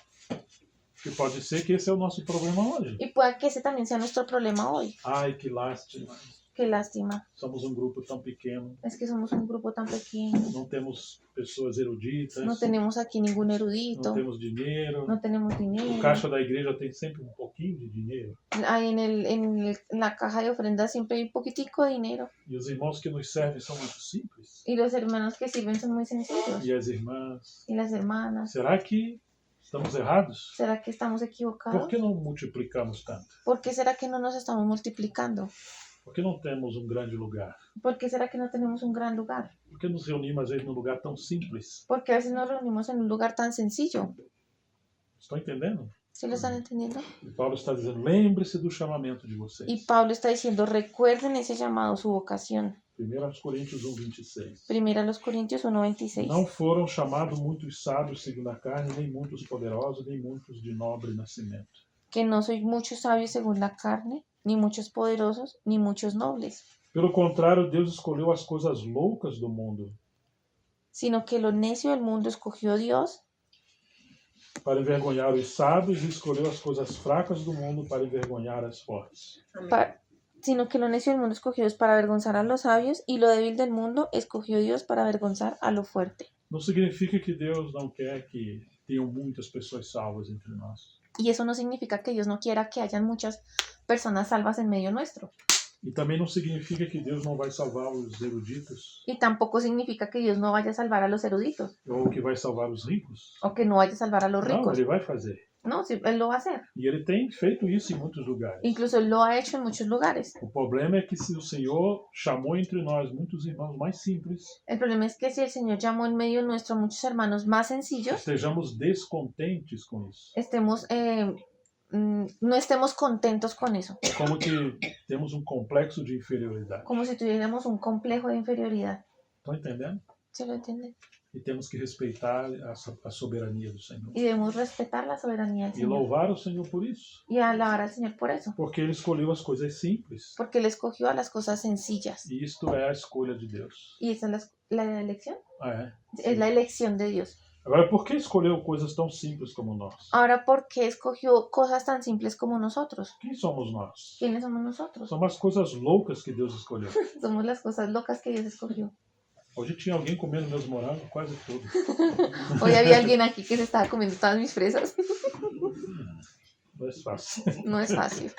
Que pode ser que esse é o nosso problema hoje. Y pueda que ese también sea nuestro problema hoy. Ai, que lástima. Qué lástima. Somos um grupo tão pequeno, Es que somos un grupo tan pequeño. não temos pessoas eruditas, No tenemos aquí ningún não erudito. temos dinheiro. No tenemos O dinero. caixa da igreja tem sempre um pouquinho de dinheiro. Ahí en la caja de ofrendas siempre hay un poquitico de dinero. E os irmãos que nos servem são muito simples. Y los hermanos que sirven son muy sencillos. E as irmãs. Y las hermanas. Será que estamos errados? ¿Será que estamos Por equivocados? que não multiplicamos tanto? ¿Por qué será que no nos estamos multiplicando? Por que não temos um grande lugar? ¿Por qué será que no tenemos un gran lugar? Por que nos reunimos às vezes num lugar tão simples? Porque a veces nos reunimos en un lugar tan sencillo. Estão entendendo? ¿Sí lo están entendiendo? E Paulo está dizendo: lembre-se do chamamento de vocês. Y Pablo está diciendo, recuerden ese llamado, su vocación. 1 Coríntios 1:26. Primera a los Corintios 1:26. Não foram chamados muitos sábios segundo a carne, nem muitos poderosos, nem muitos de nobre nascimento. Que no sois muchos sabios según la carne, ni muchos poderosos, ni muchos nobles, Pelo contrário, Deus escolheu as coisas loucas do mundo sino que lo necio del mundo escogió Dios para envergonhar os sábios e escolheu as coisas fracas do mundo para envergonhar as fortes. sino que lo necio del mundo escogió Dios para avergonzar a los sabios, y lo débil del mundo escogió Dios para avergonzar a lo fuerte. Não significa que Deus não quer que tenham muitas pessoas salvas entre nós. Y eso no significa que Dios no quiera que hayan muchas personas salvas en medio nuestro. E também não significa que Deus não vai salvar os eruditos Y tampoco significa que Dios no vaya a salvar a los eruditos, ou que vai salvar os ricos. o que no vaya a salvar a los Não, ricos. Ele vai fazer. No, sí, Él lo va a hacer. E ele tem feito isso em muitos lugares. Incluso Él lo ha hecho en muchos lugares. O problema é que se o Senhor chamou entre nós muitos irmãos mais simples, El problema es que si el Señor llamó en medio nuestro a muchos hermanos más sencillos, estejamos descontentes com isso. no estemos contentos con eso. É como que temos um complexo de inferioridade. Como si tuviéramos un complejo de inferioridad. Estão entendendo? ¿Se lo entienden? E temos que respeitar a soberania do Senhor. Y debemos respetar la soberanía del E Señor. louvar o Senhor por isso. Y alabar al Señor por eso. Porque ele escolheu as coisas simples. Porque Él escogió a las cosas sencillas. E isto é a escolha de Deus. Y esa es la elección. É. Es la elección de Dios. Agora, por que escolheu coisas tão simples como nós? Ahora, ¿por qué escogió cosas tan simples como nosotros? Quem somos nós? ¿Quiénes somos nosotros? São as coisas loucas que Deus escolheu. Somos las cosas locas que Dios escogió. Hoje tinha alguém comendo meus morangos, quase tudo. Hoy había alguien aquí que se estaba comiendo todas mis fresas. Não é fácil. No es fácil.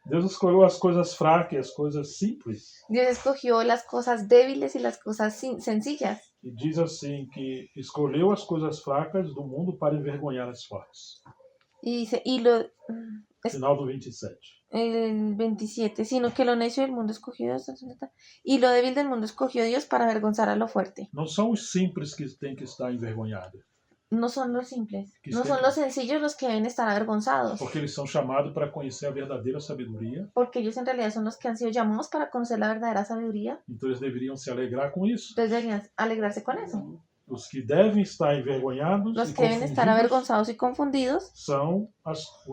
Deus escolheu as coisas fracas e as coisas simples. Dios escogió las cosas débiles y las cosas sencillas. E diz assim que escolheu as coisas fracas do mundo para envergonhar as fortes. Y dice, Final do 27. el 27, sino que lo necio del mundo escogió Dios, y lo débil del mundo escogió Dios para avergonzar a lo fuerte. Não são os simples que têm que estar envergonhados, No son los simples, Que no estén- son los sencillos los que deben estar avergonzados, porque eles são chamados para conhecer a verdadeira sabedoria, porque ellos en realidad son los que han sido llamados para conocer la verdadera sabiduría, então eles deveriam se alegrar com isso. entonces deberían alegrarse con eso. Os que devem estar envergonhados Los e que deben estar confundidos avergonzados y confundidos são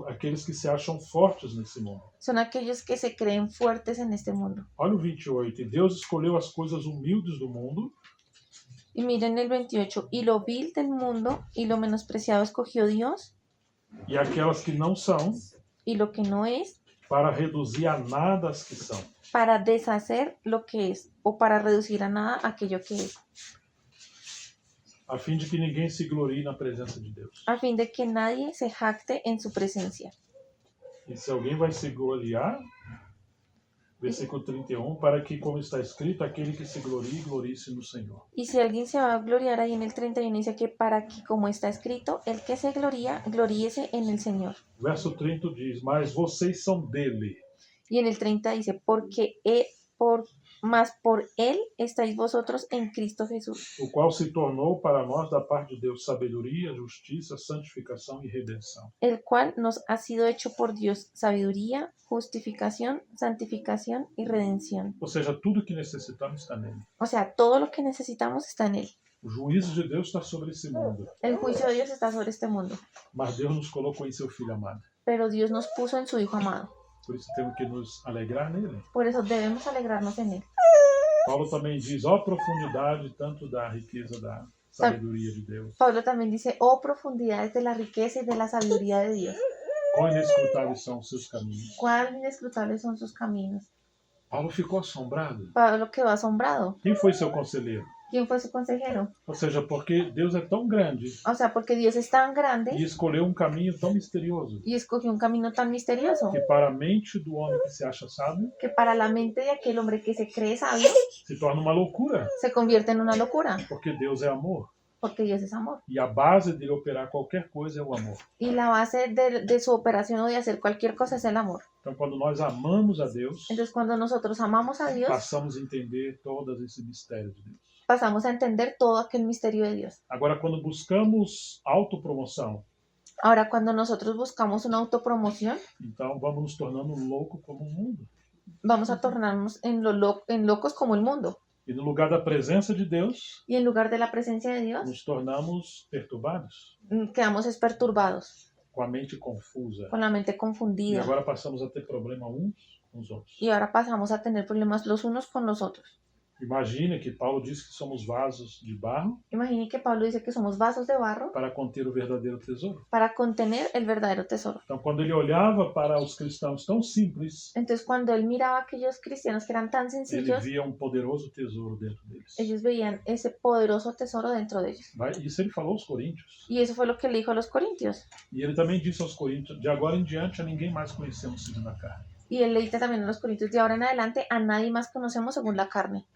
aqueles que se acham fortes nesse mundo. son aquellos que se creen fuertes en este mundo. Olha o 28. E Deus escolheu as coisas humildes do mundo Y miren el 28, y lo vil del mundo y lo menospreciado escogió Dios, e aquelas que não são, y lo que no es, para reduzir a nada as que são, para deshacer lo que es, o para reducir a nada aquello que es, a fim de que ninguém se glorie na presença de Deus. a fin de que nadie se jacte en su presencia. E se alguém vai se gloriar, versículo 31, para que, como está escrito, aquele que se glorie, glorie-se no Senhor. Y si alguien se va a gloriar, ahí en el 31 dice que para que, como está escrito, el que se gloría, gloríese en el Señor. Verso 30 diz, mas vocês são dele, Y en el 30 dice, mas por él estáis vosotros en Cristo Jesús, o qual se tornou para nós da parte de Deus sabedoria, justiça, santificação e redenção. el cual nos ha sido hecho por Dios sabiduría, justificación, santificación y redención. Ou seja, tudo que necessitamos está nele. O sea, todo lo que necesitamos está en él. O juízo de Deus está sobre esse mundo, El juicio de Dios está sobre este mundo, mas Deus nos colocou em seu Filho amado. pero Dios nos puso en su Hijo amado. Por isso temos que nos alegrar nele. Por eso debemos alegrarnos en él. Paulo também diz, ó profundidade tanto da riqueza da sabedoria de Deus, Pablo también dice, oh profundidades de la riqueza y de la sabiduría de Dios. quão inescrutáveis são os seus caminhos. Cuán inescrutables son sus caminos. Paulo ficou assombrado. Pablo quedó asombrado. Quem foi seu conselheiro? ¿Quién fue su consejero? Ou seja, porque Deus é tão grande O sea, porque Dios es tan grande e escolheu um caminho tão misterioso y escogió un camino tan misterioso que para a mente do homem que se acha sábio que para la mente de aquel hombre que se cree sabio se torna uma loucura, se convierte en una locura, porque Deus é amor. porque Dios es amor. E a base de operar qualquer coisa é o amor. Y la base de su operación o de hacer cualquier cosa es el amor. Então, quando nós amamos a Deus, Entonces, cuando nosotros amamos a Dios, passamos a entender todos esses mistérios de Deus. pasamos a entender todo aquel misterio de Dios. Agora, quando buscamos autopromoção, Ahora, cuando nosotros buscamos una autopromoción, então vamos nos tornando loucos como o mundo. vamos a tornarnos en locos como el mundo. E no lugar da presença de Deus, Y en lugar de la presencia de Dios, nos tornamos perturbados, quedamos perturbados, com a mente confusa. con la mente E confundida. agora passamos a ter problema uns com os outros. Y ahora pasamos a tener problemas los unos con los otros. Imagine que Paulo diz que somos vasos de barro Imaginen que Pablo dice que somos vasos de barro para conter o verdadeiro tesouro. para contener el verdadero tesoro. Então, quando ele olhava para os cristãos tão simples, Entonces, cuando él miraba a aquellos cristianos que eran tan ele sencillos, via um poderoso tesouro dentro deles. ellos veían ese poderoso tesoro dentro de ellos. Isso ele falou aos coríntios. Y eso fue lo que le dijo a los corintios. E ele também disse aos coríntios, de agora em diante a ninguém mais conhecemos segundo a carne. Y él le dice también a los corintios, de ahora en adelante a nadie más conocemos según la carne.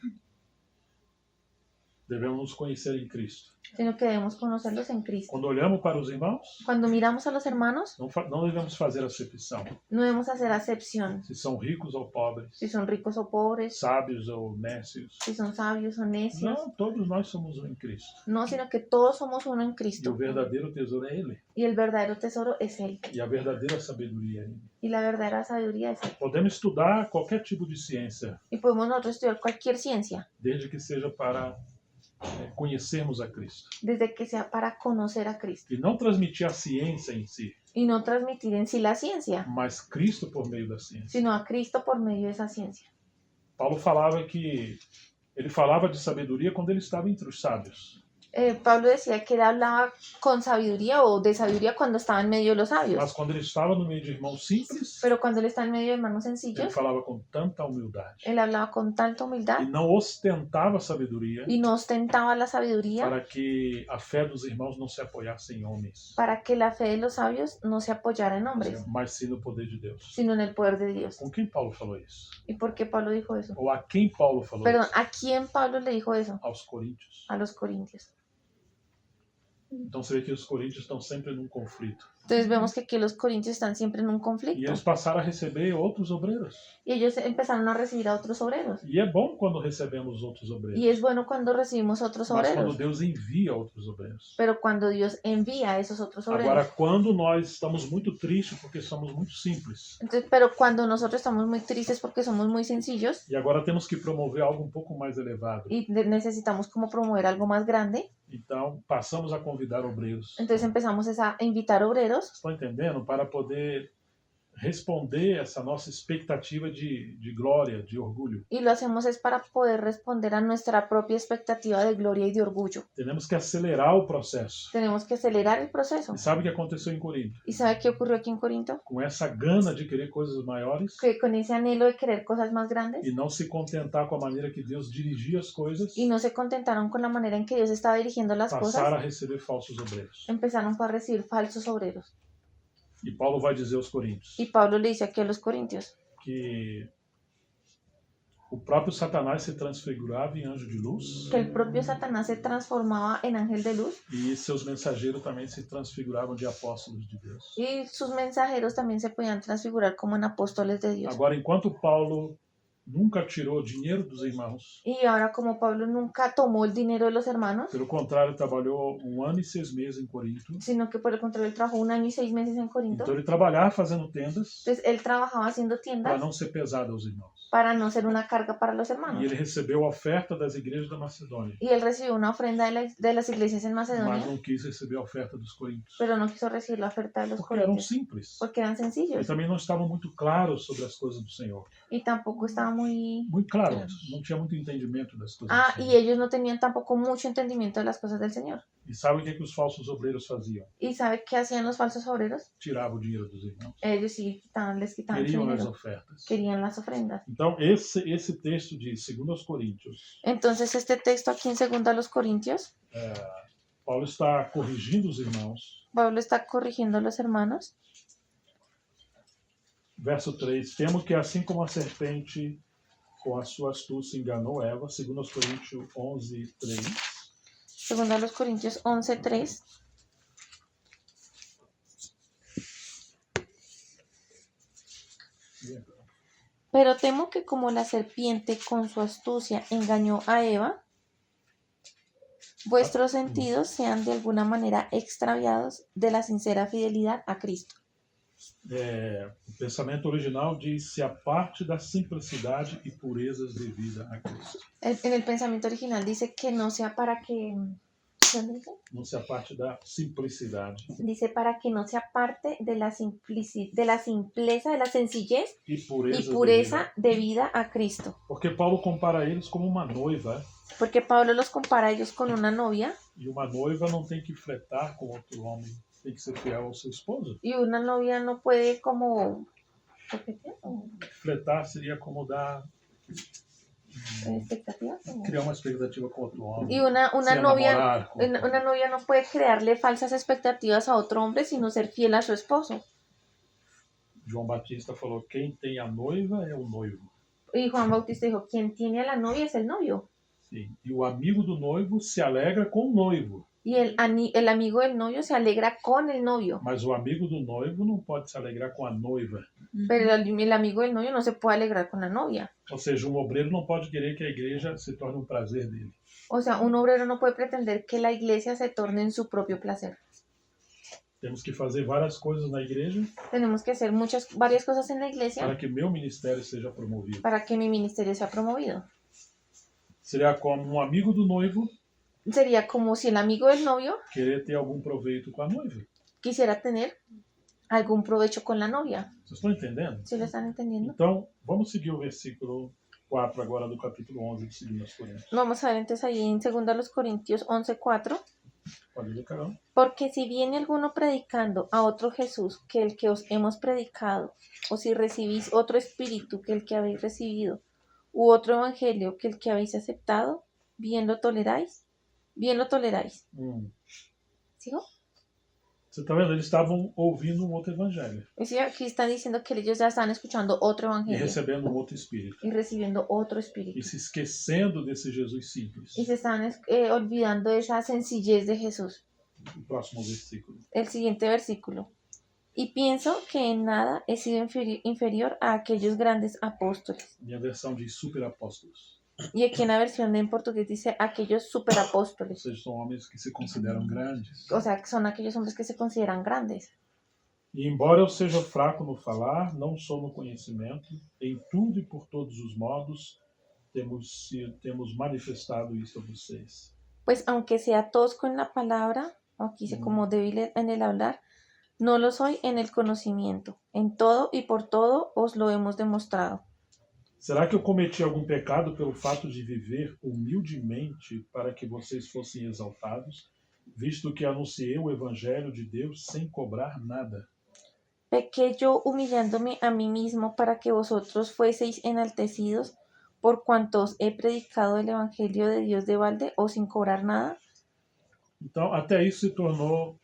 devemos nos conhecer em Cristo. sino que debemos conocerlos en Cristo. Quando olhamos para os irmãos, Cuando miramos a los hermanos, não devemos fazer acepção no debemos hacer acepción se são ricos ou pobres, si son ricos o pobres, sábios ou nécios. si son sabios o necios. Não, todos nós somos um em Cristo. No, sino que todos somos uno en E o Cristo. verdadeiro tesouro é Ele. Y el verdadero tesoro es Él. E a verdadeira sabedoria é Ele. Y la verdadera sabiduría es Él. Podemos estudar qualquer tipo de ciência, Y podemos nosotros estudiar cualquier ciencia, desde que seja para conhecermos a Cristo. desde que sea para conocer a Cristo. E não transmitir a ciência em si, Y no transmitir en sí la ciencia, mas Cristo por meio da ciência. sino a Cristo por medio de esa ciencia. Paulo falava que ele falava de sabedoria quando ele estava entre os sábios. Pablo decía que él hablaba con sabiduría o de sabiduría cuando estaba en medio de los sabios. Mas quando ele estava no meio de irmãos simples, Pero cuando él está en medio de hermanos ele sencillos, falava com tanta humildade. él hablaba con tanta E humildad não ostentava sabedoria y no ostentaba la sabiduría para que a fé dos irmãos não se apoiasse em homens, para que la fe de los sabios no se apoyara en hombres, mas sim no poder de Deus. sino en el poder de Dios. Com quem Paulo falou isso? ¿Y por qué Pablo dijo eso? Ou a quem Paulo falou Perdón, isso? ¿a quién Pablo le dijo eso? Aos coríntios. A los corintios. Então você vê que os coríntios estão sempre num conflito. Entonces vemos que aquí los corintios están siempre en un E conflicto eles passaram a receber outros obreiros. y ellos empezaron a recibir a otros obreros. E é bom quando recebemos outros obreiros. Y es bueno cuando recibimos otros Mas quando obreros, Deus envia outros obreiros. pero cuando Dios envía a esos otros obreros. Agora, quando nós estamos muito tristes porque somos muito simples, Entonces, pero cuando nosotros estamos muy tristes porque somos muy sencillos e agora temos que promover algo um pouco mais elevado, y necesitamos como promover algo más grande, então passamos a convidar obreiros. entonces empezamos es a invitar obreros Estão entendendo? Para poder responder essa nossa expectativa de glória, de orgulho. y lo hacemos es para poder responder a nuestra propia expectativa de gloria y de orgullo. Tenemos que acelerar o processo. Tenemos que acelerar el proceso. E sabe o que aconteceu em Corinto? ¿Y sabe qué ocurrió aquí en Corinto? Com essa gana de querer coisas maiores Que con ese anhelo de querer cosas más grandes e não se contentar com a maneira que Deus dirigia as coisas, y no se contentaron con la manera en que Dios estaba dirigiendo las passaram cosas, a receber falsos obreiros. empezaron a recibir falsos obreros. E Paulo vai dizer aos coríntios Y Pablo le dice aquí a los corintios que o próprio Satanás se transfigurava em anjo de luz que el propio Satanás se transformaba en ángel de luz e seus mensageiros também se transfiguravam de apóstolos de Deus. y sus mensajeros también se podían transfigurar como en apóstoles de Dios. Agora, enquanto Paulo nunca tirou dinheiro dos irmãos, Y ahora como Pablo nunca tomó el dinero de los hermanos, pelo contrário, trabalhou 1 ano e 6 meses em Corinto. sino que por el contrario él trabajó 1 año y 6 meses en Corinto, Então ele trabalhava fazendo tendas entonces él trabajaba haciendo para tiendas não ser pesado aos irmãos. para no ser una carga para los E hermanos. ele recebeu a oferta das igrejas da Macedônia, Y él recibió una ofrenda de las iglesias en mas Macedonia, não quis receber a oferta dos coríntios, pero no quiso recibir la oferta de los porque eram corintios simples. porque eran E sencillos também não estavam muito claros sobre as coisas do Senhor. y tampoco estaba muy... Muito claros, não tinha muito entendimento das coisas Ah, do y Senhor. ellos no tenían tampoco mucho entendimiento de las cosas del Señor. E sabe o que os falsos obreiros faziam? ¿Y sabe qué hacían los falsos obreros? Tiravam o dinheiro dos irmãos. Ellos sí les quitaban su Queriam as dinero, ofertas. querían las ofrendas. Então, esse texto de 2 Coríntios, Entonces este texto aquí en 2 Corintios, Paulo está corrigindo os irmãos. Pablo está corrigiendo a los hermanos. Verso 3, temo que assim como a serpente com a sua astúcia enganou Eva, 2 Coríntios 11, 3, 2 Corintios 11:3. Pero temo que como la serpiente con su astucia engañó a Eva, vuestros sentidos sean de alguna manera extraviados de la sincera fidelidad a Cristo. O pensamento original diz: se aparte da simplicidade e purezas devida a Cristo. En el pensamiento original dice que no sea para que... ¿dónde dice? Não se aparte da simplicidade Dice para que no se aparte de la simpleza, de la sencillez e y pureza. pureza debida a Cristo. Porque Paulo compara eles como uma noiva, Porque Pablo los compara a ellos con una novia e uma noiva não tem que fletar com outro homem, tem que ser fiel ao seu esposo. y una novia no puede como... Fletar seria como dar, ¿Expectativas? criar uma expectativa com outro homem. Y una se novia, enamorar com outro una homem. novia no puede crearle falsas expectativas a otro hombre, sino ser fiel a su esposo. João Batista falou: quem tem a noiva é o noivo. Y Juan Bautista dijo, quien tiene a la novia es el novio. Sim. E o amigo do noivo se alegra com o noivo. Y el amigo del novio se alegra con el novio. Mas o amigo do noivo não pode se alegrar com a noiva. Pero el amigo del novio no se puede alegrar con la novia. Ou seja, um obreiro não pode querer que a igreja se torne um prazer dele. O sea, un obrero no puede pretender que la iglesia se torne en su propio placer. Temos que fazer várias coisas na igreja Tenemos que hacer varias cosas en la iglesia para que meu ministério seja promovido. para que mi ministerio sea promovido. Seria como um amigo do noivo Sería como si el amigo del novio querer ter algum proveito com a noiva. quisiera tener algún provecho con la novia. Vocês estão entendendo? ¿Sí lo están entendiendo? Então, vamos seguir o versículo 4 agora do capítulo 11 de 2 Coríntios. Vamos a ver entonces ahí en 2 Corintios 11:4. Pode ler, Carol? Porque si viene alguno predicando a otro Jesús que el que os hemos predicado, o si recibís otro espíritu que el que habéis recibido, u otro evangelio que el que habéis aceptado, bien lo toleráis. Bien lo toleráis. ¿Sigo? Você está vendo? Eles estavam ouvindo um outro evangelho Es decir, aquí están diciendo que ellos ya están escuchando otro e evangelio recebendo um outro espírito. y recibiendo otro E espíritu. se esquecendo desse Jesus simples. Y se están olvidando de esa sencillez de Jesús. O próximo versículo. El siguiente versículo. Y pienso que en nada he sido inferior a aquellos grandes apóstoles. Minha versão diz superapóstolos. Y aquí en la versión en portugués dice aquellos Ou superapóstoles. seja, são homens que se consideram grandes. O sea, que son aquellos hombres que se consideran grandes. E embora eu seja fraco no falar, não sou no conhecimento, em tudo e por todos os modos temos manifestado isso a vocês. Pues aunque sea tosco en la palabra, o aquí dice como débil en el hablar, no lo soy en el conocimiento. En todo y por todo os lo hemos demostrado. Será que eu cometi algum pecado pelo fato de viver humildemente para que vocês fossem exaltados, visto que anunciei o Evangelho de Deus sem cobrar nada? Pequé yo humillándome a mí mismo para que vosotros fueseis enaltecidos por cuanto os he predicado el Evangelio de Dios de balde o sin cobrar nada. Então, até isso se tornou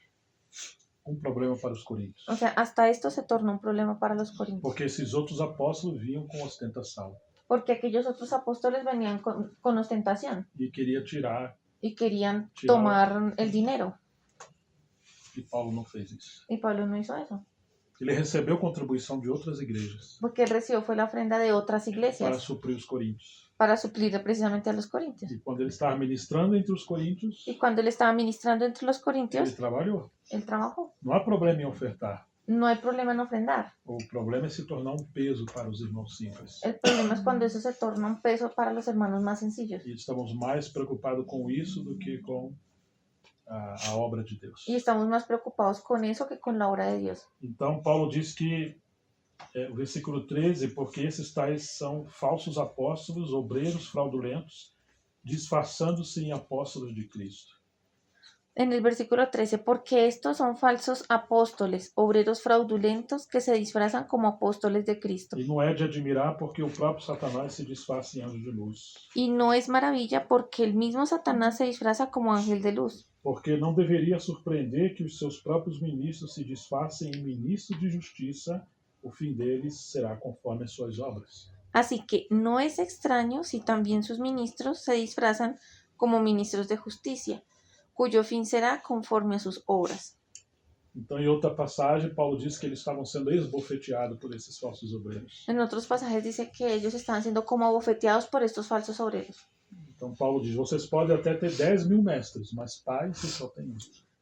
um problema para os coríntios. O sea, hasta esto se tornó un problema para los corintios. Porque esses outros apóstolos vinham com ostentação Porque aquellos otros apóstoles venían con ostentación e queria tirar, y querían tomar el dinero. e Paulo não fez isso. Y Pablo no hizo eso. Ele recebeu contribuição de outras igrejas Porque él recibió fue la ofrenda de otras para iglesias suprir os coríntios. para suplir precisamente a los corintios. E quando ele estava ministrando entre os coríntios, Y cuando él estaba ministrando entre los ele corintios, trabalhou. él trabajó. Não há problema em ofertar. No hay problema en ofrendar. O problema é se tornar um peso para os irmãos simples. El problema es cuando eso se torna un peso para los hermanos más sencillos. E estamos mais preocupados com isso do que com a obra de Deus. Y estamos más preocupados con eso que con la obra de Dios. Então, Paulo diz que, o versículo 13, porque esses tais são falsos apóstolos, obreiros fraudulentos, disfarçando-se em apóstolos de Cristo. En el versículo 13, porque estos son falsos apóstoles, obreros fraudulentos que se disfrazan como apóstoles de Cristo. E não é de admirar porque o próprio Satanás se disfarça em anjo de luz. Y no es maravilla porque el mismo Satanás se disfraza como ángel de luz. Porque não deveria surpreender que os seus próprios ministros se disfarcem em ministros de justiça, o fim deles será conforme as suas obras. Así que no es extraño si también sus ministros se disfrazan como ministros de justicia, cuyo fin será conforme a sus obras. Então, em outra passagem, Paulo diz que eles estavam sendo esbofeteados por esses falsos obreiros. En otros pasajes dice que ellos están siendo como abofeteados por estos falsos obreros. Então, Paulo diz, vocês podem até ter 10.000 mestres, mas pai, você só tem um.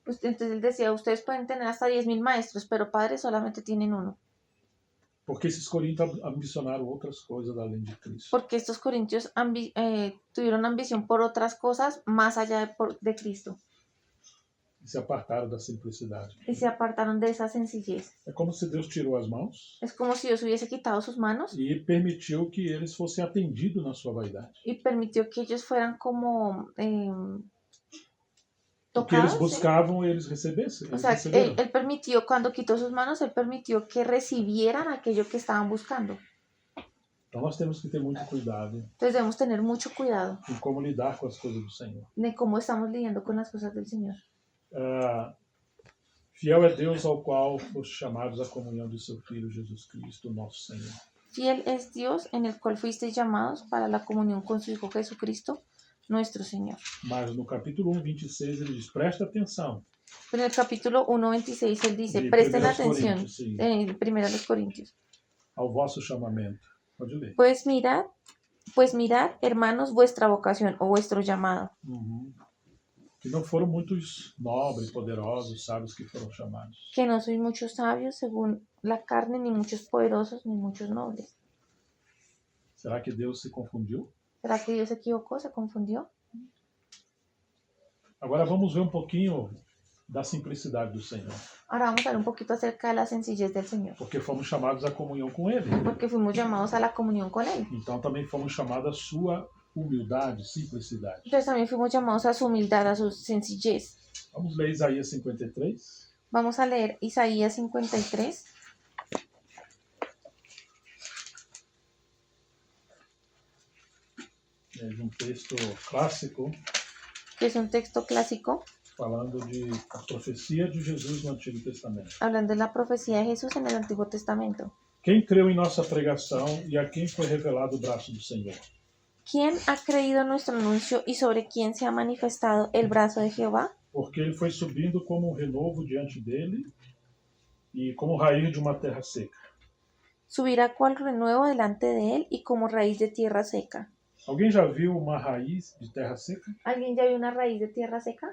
Pues, entonces él decía, ustedes pueden tener hasta 10,000 maestros, pero padres solamente tienen uno. Porque esses coríntios ambicionaram outras coisas além de Cristo. Porque estos corintios tuvieron ambición por otras cosas más allá de Cristo. E se apartaram da simplicidade. Y se apartaron de esa sencillez. É como se Deus tirou as mãos Es como si Dios hubiese quitado sus manos e permitiu que eles fossem atendidos na sua vaidade. y permitió que ellos fueran como O que eles tocados. buscavam, eles recebessem. O Eles sea, receberam. él permitió, cuando quitó sus manos, él permitió que recibieran aquello que estaban buscando. Então nós temos que ter muito cuidado Entonces debemos tener mucho cuidado em como lidar com as coisas do Senhor. de cómo estamos lidiando con las cosas del Señor. Fiel é Deus ao qual foste chamados à comunhão de seu Filho Jesus Cristo, nosso Senhor. Fiel es Dios en el cual fuisteis llamados para la comunión con su Hijo Jesucristo, nuestro Señor. Mas no capítulo 1:26 ele diz, presta atenção. Pero en el capítulo 1:26 él dice, De presten 1 atención, Coríntios, sim, en 1 Corintios. ao vosso chamamento. Pode ler. Pues mirad, hermanos, vuestra vocación o vuestro llamado. Uhum. Que não foram muitos nobres, poderosos, sábios que foram chamados. Que no sois muchos sabios según la carne, ni muchos poderosos, ni muchos nobles. Será que Deus se confundiu? ¿Será que Dios se equivocó, se confundió? Agora vamos ver um pouquinho da simplicidade do Senhor. Ahora vamos a ver un poquito acerca de la sencillez del Señor. Porque fomos chamados à comunhão com Ele. Porque fuimos llamados a la comunión con Él. Então também fomos chamados à sua humildade, simplicidade. Entonces también fuimos llamados a su humildad, a su sencillez. Vamos ler Isaías 53. Vamos a leer Isaías 53. É um texto clássico Que es un texto clásico falando de a profecia de Jesus no Antigo Testamento. hablando de la profecía de Jesús en el Antiguo Testamento. Quem creu em nossa pregação e a quem foi revelado o braço do Senhor? ¿Quién ha creído en nuestro anuncio y sobre quién se ha manifestado el brazo de Jehová? Porque ele foi subindo como um renovo diante dele e como raiz de uma terra seca. Subirá cual renuevo delante de él y como raíz de tierra seca. Alguém já viu uma raiz de terra seca? ¿Alguien ya vio una raíz de tierra seca?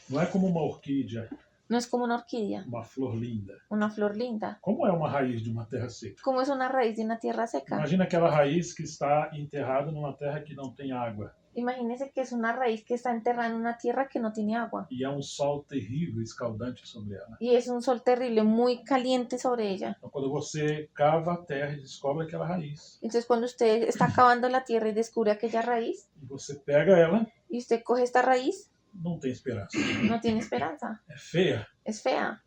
Não é como uma orquídea, No es como una orquídea, uma flor linda. una flor linda. Como é uma raiz de uma terra seca? ¿Cómo es una raíz de una tierra seca? Imagina aquela raiz que está enterrada numa terra que não tem água. Imagínese que es una raíz que está enterrada en una tierra que no tiene agua. E há um sol terrível, escaldante sobre ela. Y es un sol terrible, muy caliente sobre ella. Então, quando você cava a terra e descobre aquela raiz, Entonces cuando usted está cavando la tierra y descubre aquella raíz, e você pega ela, y usted coge esta raíz, não tem esperança. no tiene esperanza. É feia, Es fea,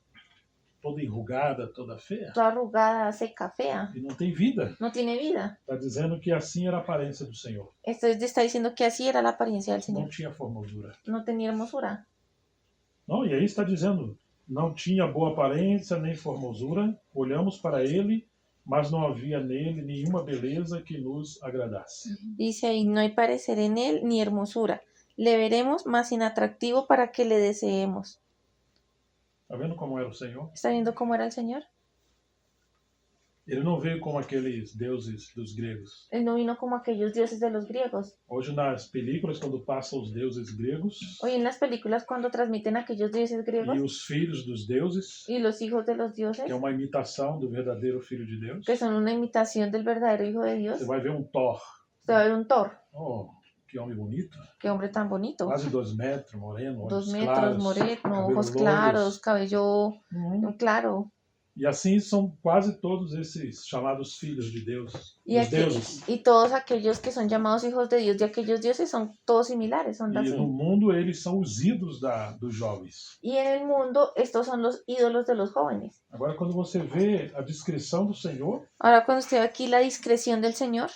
toda enrugada, toda feia. toda arrugada, seca, fea. E não tem vida. No tiene vida. Está dizendo que assim era a aparência do Senhor. Esto está diciendo que así era la apariencia del Não Señor. tinha formosura. No tenía hermosura. Não, e aí está dizendo, não tinha boa aparência nem formosura. Olhamos para ele, mas não havia nele nenhuma beleza que nos agradasse. Dice ahí, no hay parecer en él ni hermosura. Le veremos más inatractivo para que le deseemos. Está vendo como era o Senhor? ¿Está viendo cómo era el Señor? Ele não veio como aqueles deuses dos gregos. Él no vino como aquellos dioses de los griegos. Hoje nas películas, quando passam os deuses gregos Hoy en las películas cuando transmiten aquellos dioses griegos e os filhos dos deuses, y los hijos de los dioses, que é uma imitação do verdadeiro Filho de Deus, que son una imitación del verdadero Hijo de Dios, você vai ver um Thor. usted va a ver un Thor. Oh, que homem bonito. Qué hombre tan bonito. Quase 2 metros, moreno, 2 olhos metros, claros, moreno, cabelo ojos loiros. claros, cabello Uhum. claro. E assim são quase todos esses chamados filhos de Deus, Y, os deuses. y todos aquellos que son llamados hijos de Dios de aquellos dioses son todos similares, son E así. no mundo eles são os ídolos dos jovens. Y en el mundo estos son los ídolos de los jóvenes. Agora, quando você vê a descrição do Senhor, Ahora cuando usted ve aquí la discreción del Señor,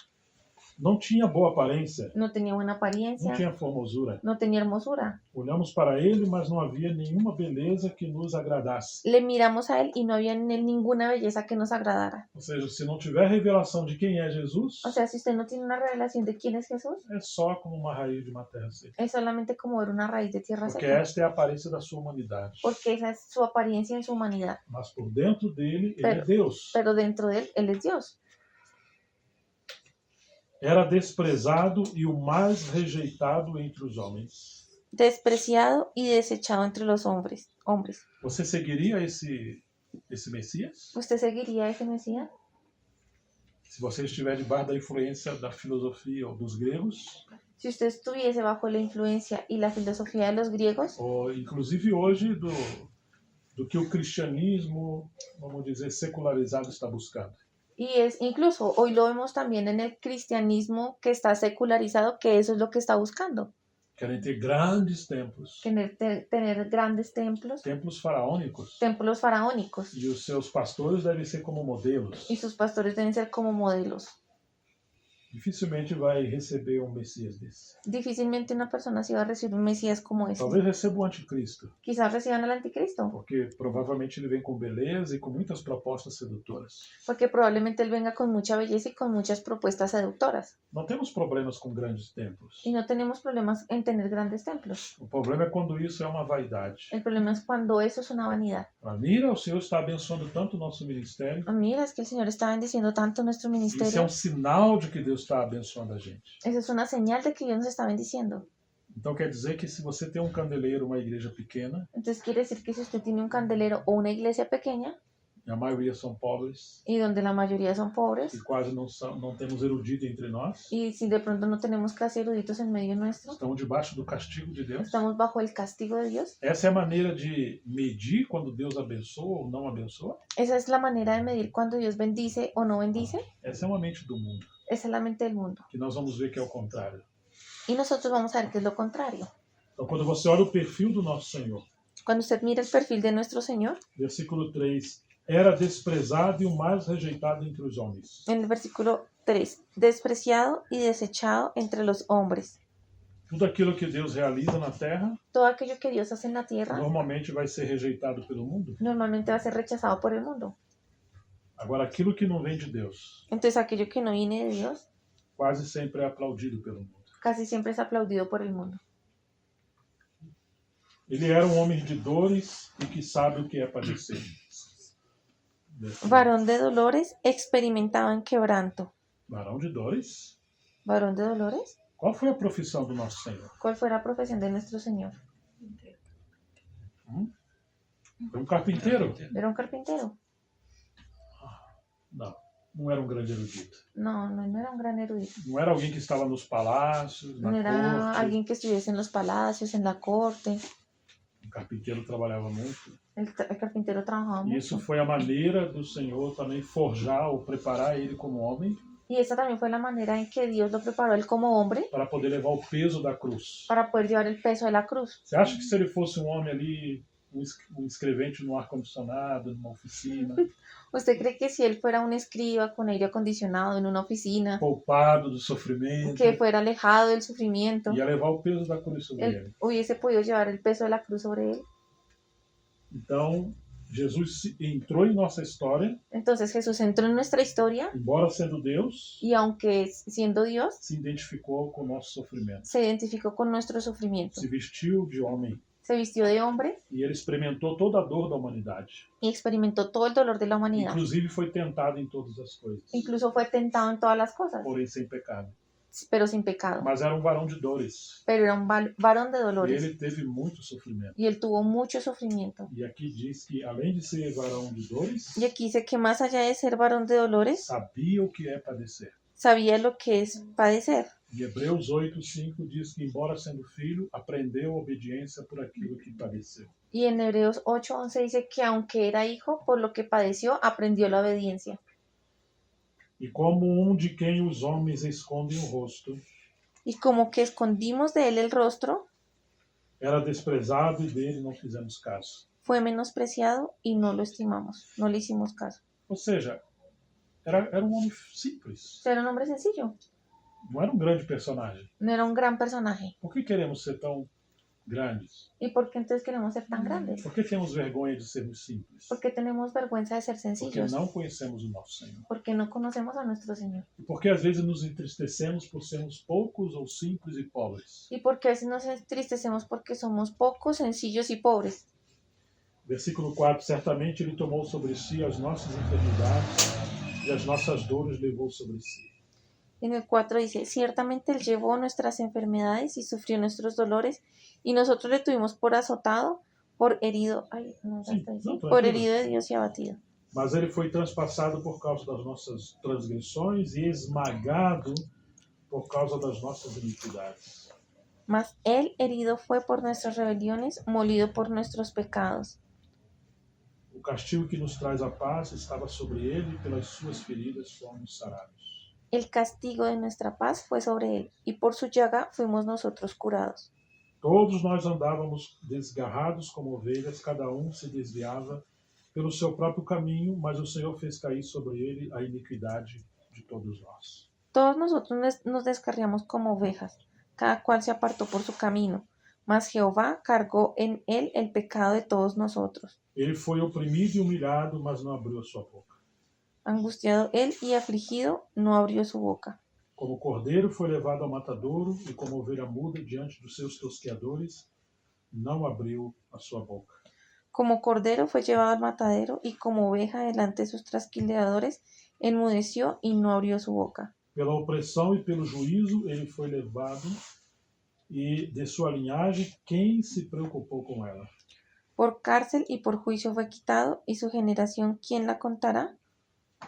não tinha boa aparência, no tenía buena não apariencia, tinha formosura. no tenía hermosura. Olhamos para ele, mas não havia nenhuma beleza que nos agradasse. Le miramos a él y no había en él ninguna belleza que nos agradara. Ou seja, se não tiver revelação de quem é Jesus, O sea, si usted no tiene una revelación de quién es Jesús, é só como uma raiz de uma terra seca. es solamente como ver una raíz de tierra Porque seca. esta é a aparência da sua humanidade. Porque esa es su apariencia en su humanidad. Mas por dentro dele, ele é Deus. Pero dentro de él es Dios. Era desprezado e o mais rejeitado entre os homens. Despreciado y desechado entre los hombres. Você seguiria esse Messias? ¿Usted seguiría a ese Mesías? Se você estiver debaixo da influência da filosofia ou dos gregos, Si usted estuviese bajo la influencia y la filosofía de los griegos, ou inclusive hoje do que o cristianismo, vamos dizer, secularizado está buscando. y es incluso hoy lo vemos también en el cristianismo que está secularizado, que eso es lo que está buscando. Querem ter grandes templos, Tener grandes templos faraónicos, e os seus pastores devem ser como modelos. y sus pastores deben ser como modelos. dificilmente vai receber um Messias desse. Difícilmente una persona sí va a recibir un Mesías como ese. Talvez receba o anticristo, Quizás reciban al anticristo, porque provavelmente ele vem com beleza e com muitas propostas sedutoras. porque probablemente él venga con mucha belleza y con muchas propuestas seductoras. Não temos problemas com grandes templos. Y no tenemos problemas en tener grandes templos. O problema é quando isso é uma vaidade. El problema es cuando eso es una vanidad. Mira, o Senhor está abençoando tanto o nosso ministério. Mira, es que el Señor está bendiciendo tanto nuestro Isso é ministerio. um sinal de que Deus está abençoando a gente. Esa es una señal de que Dios nos está bendiciendo. Então quer dizer que se você tem um candeleiro, uma igreja pequena, Entonces quiere decir que si usted tiene un candelero o una iglesia pequeña, e a maioria são pobres, y donde la mayoría son pobres, e quase não temos erudito entre nós, y si de pronto no tenemos casi eruditos en medio nuestro, estamos debaixo do castigo de Deus. estamos bajo el castigo de Dios. Essa é a maneira de medir quando Deus abençoa ou não abençoa. Esa es la manera de medir cuando Dios bendice o no bendice. Essa é uma mente do mundo, Esa es la mente del mundo. que nós vamos ver que é o contrário. Y nosotros vamos a ver que es lo contrario. Então quando você olha o perfil do nosso Senhor, Cuando usted mira el perfil de nuestro Señor, versículo 3, era desprezado e o mais rejeitado entre os homens. en el versículo 3, despreciado y desechado entre los hombres. Tudo aquilo que Deus realiza na terra, Todo aquello que Dios hace en la tierra normalmente vai ser rejeitado pelo mundo. normalmente va a ser rechazado por el mundo. Agora, aquilo que não vem de Deus, Entonces aquello que no viene de Dios quase sempre é aplaudido pelo mundo. casi siempre es aplaudido por el mundo. Ele era um homem de dores e que sabe o que é padecer. Varón de dolores, experimentado en quebranto. Varão de dores. Varón de dolores, Qual foi a profissão do nosso Senhor? ¿cuál fue la profesión de nuestro Señor? Foi um carpinteiro? ¿Era un carpintero? Não, não era um grande erudito. No, no era un gran erudito. Não era alguém que estava nos palácios, na No era corte. alguien que estuviese en los palacios, en la corte. O carpinteiro trabalhava muito. El carpintero trabajaba E isso mucho. foi a maneira do Senhor também forjar ou preparar ele como homem Y esa también fue la manera en que Dios lo preparó a él como hombre para poder levar o peso da cruz. para poder llevar el peso de la cruz. Você acha que se ele fosse um homem ali, um escrevente no ar-condicionado, numa oficina, ¿Usted cree que si él fuera un escriba con aire acondicionado en una oficina, poupado do sofrimento, que fuera alejado del sufrimiento, ia levar o peso da cruz sobre ele? él hubiese podido llevar el peso de la cruz sobre él? Então, Jesus entrou em nossa história, Entonces Jesús entró en nuestra historia embora sendo Deus, y aunque siendo Dios, se identificou com o nosso sofrimento. se identificó con nuestro sufrimiento. Se vestiu de homem Se vistió de hombre e ele experimentou toda a dor da humanidade. y experimentó todo el dolor de la humanidad. Inclusive foi tentado em todas as coisas, Incluso fue tentado en todas las cosas, porém sem pecado. pero sin pecado. Mas era um varão de dores. Pero era un varón de E dolores ele teve muito sofrimento. y él tuvo mucho sufrimiento. E aqui diz que, além de ser varão de dores, Y aquí dice que más allá de ser varón de dolores, sabia o que é padecer. sabía lo que es padecer. Em Hebreus 8:5 diz que, embora sendo filho, aprendeu a obediência por aquilo que padeceu. Y en Hebreos 8:11 dice que aunque era hijo, por lo que padeció, aprendió la obediencia. E como de quem os homens escondem o rosto, Y como que escondimos de él el rostro, era desprezado e dele não fizemos caso. fue menospreciado y no lo estimamos, no le hicimos caso. Ou seja, era um homem simples. O sea, era un hombre sencillo, Não era um grande personagem. no era un gran personaje. Por que queremos ser tão grandes? ¿Y por qué entonces queremos ser tan grandes? Por que temos vergonha de sermos simples? Porque tenemos vergüenza de ser Porque sencillos, não conhecemos o nosso Senhor. porque no conocemos a nuestro Señor. E porque às vezes nos entristecemos por sermos poucos ou simples e pobres. Y porque a veces nos entristecemos porque somos pocos, sencillos y pobres. Versículo 4, certamente ele tomou sobre si as nossas enfermidades e as nossas dores levou sobre si. En el 4 dice, ciertamente Él llevó nuestras enfermedades y sufrió nuestros dolores, y nosotros le tuvimos por azotado, por herido, Sí, no, por tranquilo. herido de Dios y abatido. Mas ele foi transpassado por causa das nossas transgressões e esmagado por causa das nossas iniquidades. Mas Él herido fue por nuestras rebeliones, molido por nuestros pecados. O castigo que nos traz a paz estava sobre ele e pelas suas feridas fomos sarados. El castigo de nuestra paz fue sobre Él, y por su llaga fuimos nosotros curados. Todos nós andávamos desgarrados como ovelhas, cada se desviava pelo seu próprio caminho, mas o Senhor fez cair sobre ele a iniquidade de todos nós. Todos nosotros nos descarriamos como ovejas, cada cual se apartó por su camino, mas Jehová cargó en él el pecado de todos nosotros. Ele foi oprimido e humilhado, mas não abriu a sua boca. Angustiado él y afligido, no abrió su boca. Como cordeiro foi levado ao matadouro, e como ovelha muda diante dos seus tosqueadores, não abriu a sua boca. Como cordero fue llevado al matadero, y como oveja delante de sus trasquiladores, enmudeció y no abrió su boca. Pela opressão e pelo juízo ele foi levado, e de sua linhagem quem se preocupou com ela? Por cárcel y por juicio fue quitado, y su generación, ¿quién la contará?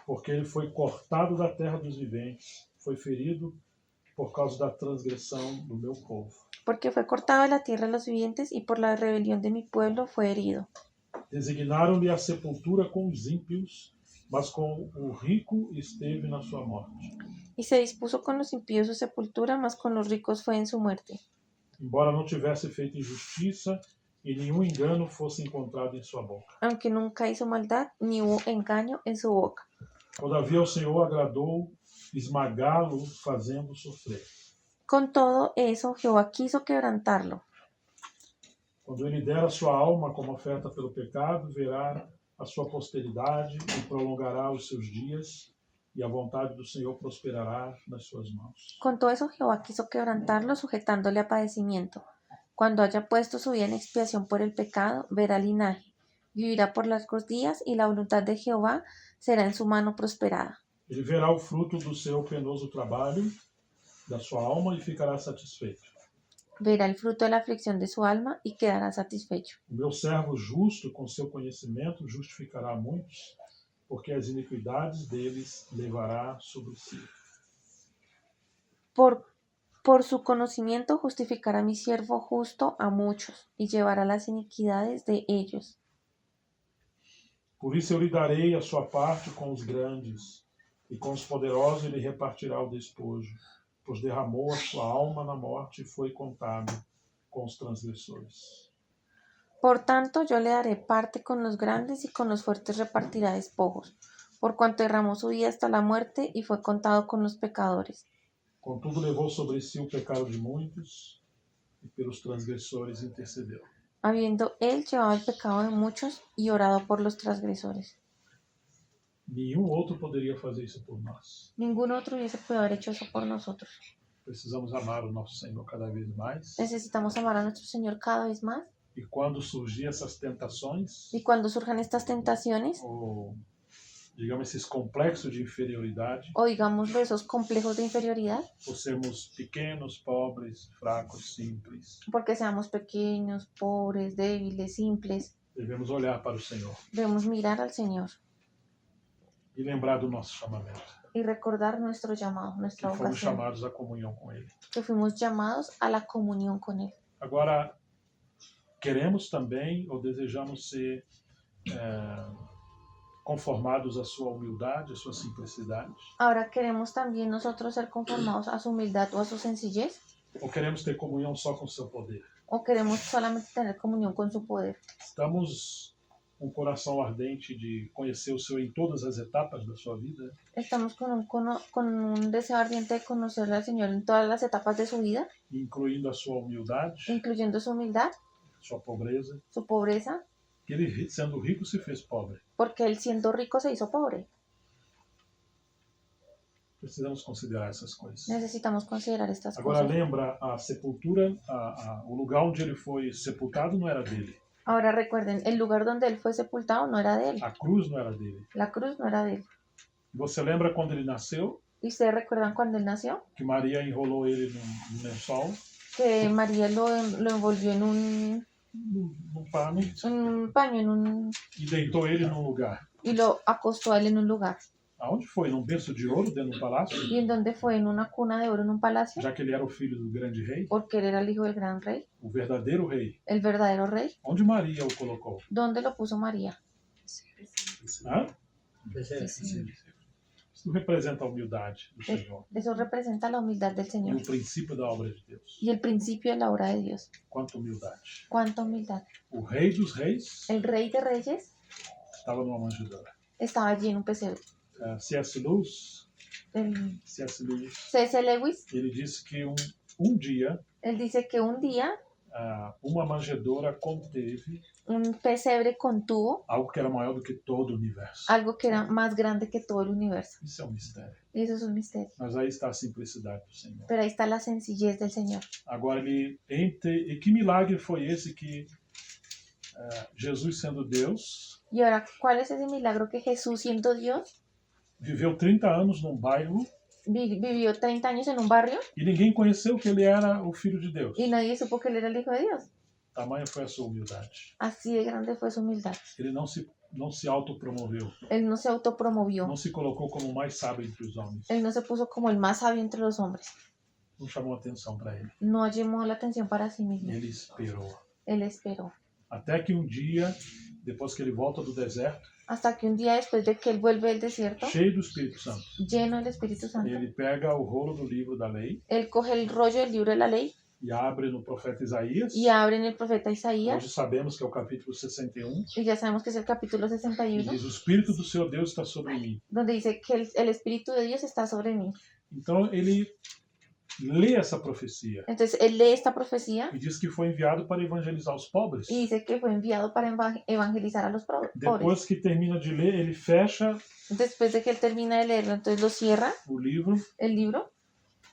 Porque ele foi cortado da terra dos viventes, foi ferido por causa da transgressão do meu povo. Porque fue cortado de la tierra de los vivientes, y por la rebelión de mi pueblo fue herido. Designaram-lhe a sepultura com os ímpios, mas com o rico esteve na sua morte. Y se dispuso con los impíos su sepultura, mas con los ricos fue en su muerte. Embora não tivesse feito injustiça e nenhum engano fosse encontrado em sua boca. Aunque nunca hizo maldad, ni hubo engaño en su boca. Todavia o Senhor agradou esmagá-lo, fazendo sofrer. Con todo eso, Jehová quiso quebrantarlo. Quando ele der a sua alma como oferta pelo pecado, verá a sua posteridade e prolongará os seus dias, e a vontade do Senhor prosperará nas suas mãos. Con todo eso, Jehová quiso quebrantarlo, sujetándole a padecimiento. Cuando haya puesto su vida en expiación por el pecado, verá linaje, vivirá por largos días, y la voluntad de Jehová será en su mano prosperada. Ele verá o fruto do seu penoso trabalho, da sua alma, e ficará satisfeito. Verá el fruto de la aflicción de su alma y quedará satisfecho. O meu servo justo, com seu conhecimento, justificará muitos, porque as iniquidades deles levará sobre si. Por su conocimiento justificará mi siervo justo a muchos, y llevará las iniquidades de ellos. Por isso eu lhe darei a sua parte com os grandes, e com os poderosos ele repartirá o despojo, pois derramou a sua alma na morte e foi contado com os transgressores. Por tanto, yo le daré parte con los grandes, y con los fuertes repartirá despojos, por cuanto derramó su vida hasta la muerte y fue contado con los pecadores. Contudo, levou sobre si o pecado de muitos, e pelos transgressores intercedeu. Habiendo él llevado el pecado de muchos y orado por los transgresores. Nenhum outro poderia fazer isso por nós. Ningún otro hubiese podido haber hecho eso por nosotros. Precisamos amar o nosso Senhor cada vez mais. Necesitamos amar a nuestro Señor cada vez más. E quando surgir essas tentações, Y cuando surjan estas tentaciones, ou digamos esses complexos de inferioridade, o digámoslo, esos complejos de inferioridad, por sermos pequenos, pobres, fracos, simples, porque seamos pequeños, pobres, débiles, simples, devemos olhar para o Senhor debemos mirar al Señor e lembrar do nosso chamamento, y recordar nuestro llamado, que nuestra fomos vocación, chamados à comunhão com Ele. que fuimos llamados a la comunión con Él. Agora, queremos também ou desejamos ser conformados à sua humildade, à sua simplicidade, Ahora, ¿queremos también nosotros ser conformados a su humildad o a su sencillez? ou queremos ter comunhão só com o seu poder? ¿O queremos solamente tener comunión con su poder? Estamos com um coração ardente de conhecer o Senhor em todas as etapas da sua vida? Estamos con un deseo ardiente de conocerle al Señor en todas las etapas de su vida, Incluindo a sua humildade, incluyendo su humildad, sua pobreza, su pobreza, que ele, sendo rico, se fez pobre. porque Él siendo rico se hizo pobre. Precisamos considerar essas coisas. Necesitamos considerar estas Agora, cosas. lembra, a sepultura, o lugar onde ele foi sepultado não era dele. Ahora recuerden, el lugar donde Él fue sepultado no era de Él. A cruz não era dele. La cruz no era de Él. Você lembra quando ele nasceu? ¿Y ustedes recuerdan cuando Él nació? Que Maria enrolou ele num lençol, Que María lo envolvió en num pano, un paño, e deitou ele num lugar. y lo acostó a Él en un lugar. Aonde foi? Num berço de ouro, dentro de um palácio? ¿Y en dónde fue? En una cuna de oro en un palacio, Já que ele era o filho do grande rei, porque Él era el hijo del gran rey, o verdadeiro rei. el verdadero rey. Onde Maria o colocou? ¿Dónde lo puso María? Hã? Isso representa a humildade do Senhor Eso representa la humildad del e Señor o princípio da obra de Deus. y el principio de la obra de Dios. Quanta humildade. ¿Cuánta humildad? O rei dos reis El rey de reyes estava numa manjedoura. estaba allí en un pesebre. C.S. Lewis el C.S. Lewis, C.S. Lewis, ele disse que um dia él dice que un día uma manjedoura conteve un pesebre contuvo algo que era maior do que todo o universo. algo que era más grande que todo el universo. Isso é um mistério. Y eso es un misterio. Mas aí está a simplicidade do Senhor. Pero ahí está la sencillez del Señor. Agora, e que milagre foi esse que Jesus, sendo Deus, Y ahora, ¿cuál es ese milagro que Jesús, siendo Dios, viveu 30 anos num bairro vivió 30 años en un barrio e ninguém conheceu que ele era o Filho de Deus? y nadie supo que él era el Hijo de Dios? Tamanha foi a sua humildade. Así de grande fue su humildad. Ele não se autopromoveu. Él no se autopromovió. Não se colocou como o mais sábio entre os homens. Él no se puso como el más sabio entre los hombres. Não chamou atenção para ele. No llamó la atención para sí mismo. Ele esperou. Él esperó. Até que um dia, depois que ele volta do deserto, Hasta que un día después de que él vuelve del desierto, cheio do Espírito Santo, lleno del Espíritu Santo, ele pega o rolo do livro da lei él coge el rollo del libro de la ley e abre no profeta Isaías. y abre en el profeta Isaías, Hoje sabemos que é o capítulo 61. y ya sabemos que es el capítulo E 61, diz: o Espírito do Senhor Deus está sobre mim. donde dice que el Espíritu de Dios está sobre mí. Então ele lê essa profecia Entonces él lee esta profecía e diz que foi enviado para evangelizar os pobres. y dice que fue enviado para evangelizar a los pobres. Depois que termina de ler, ele fecha Después de que él termina de leerlo, entonces lo cierra o livro el libro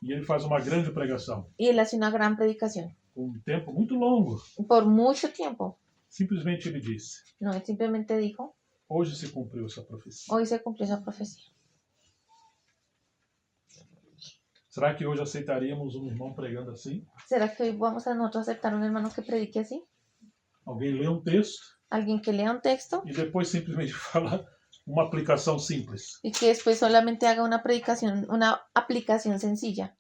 e ele faz uma grande pregação. y él hace una gran predicación. Com um tempo muito longo. Por mucho tiempo. Simplesmente ele disse: No, él simplemente dijo, hoje se cumpriu essa profecia. hoy se cumplió esa profecía. Será que hoje aceitaríamos um irmão pregando assim? ¿Será que hoy vamos a nosotros aceptar un hermano que predique así? Alguém lê um texto Alguien que lea un texto e depois simplesmente fala uma aplicação simples. y que después solamente haga una predicación, una aplicación sencilla.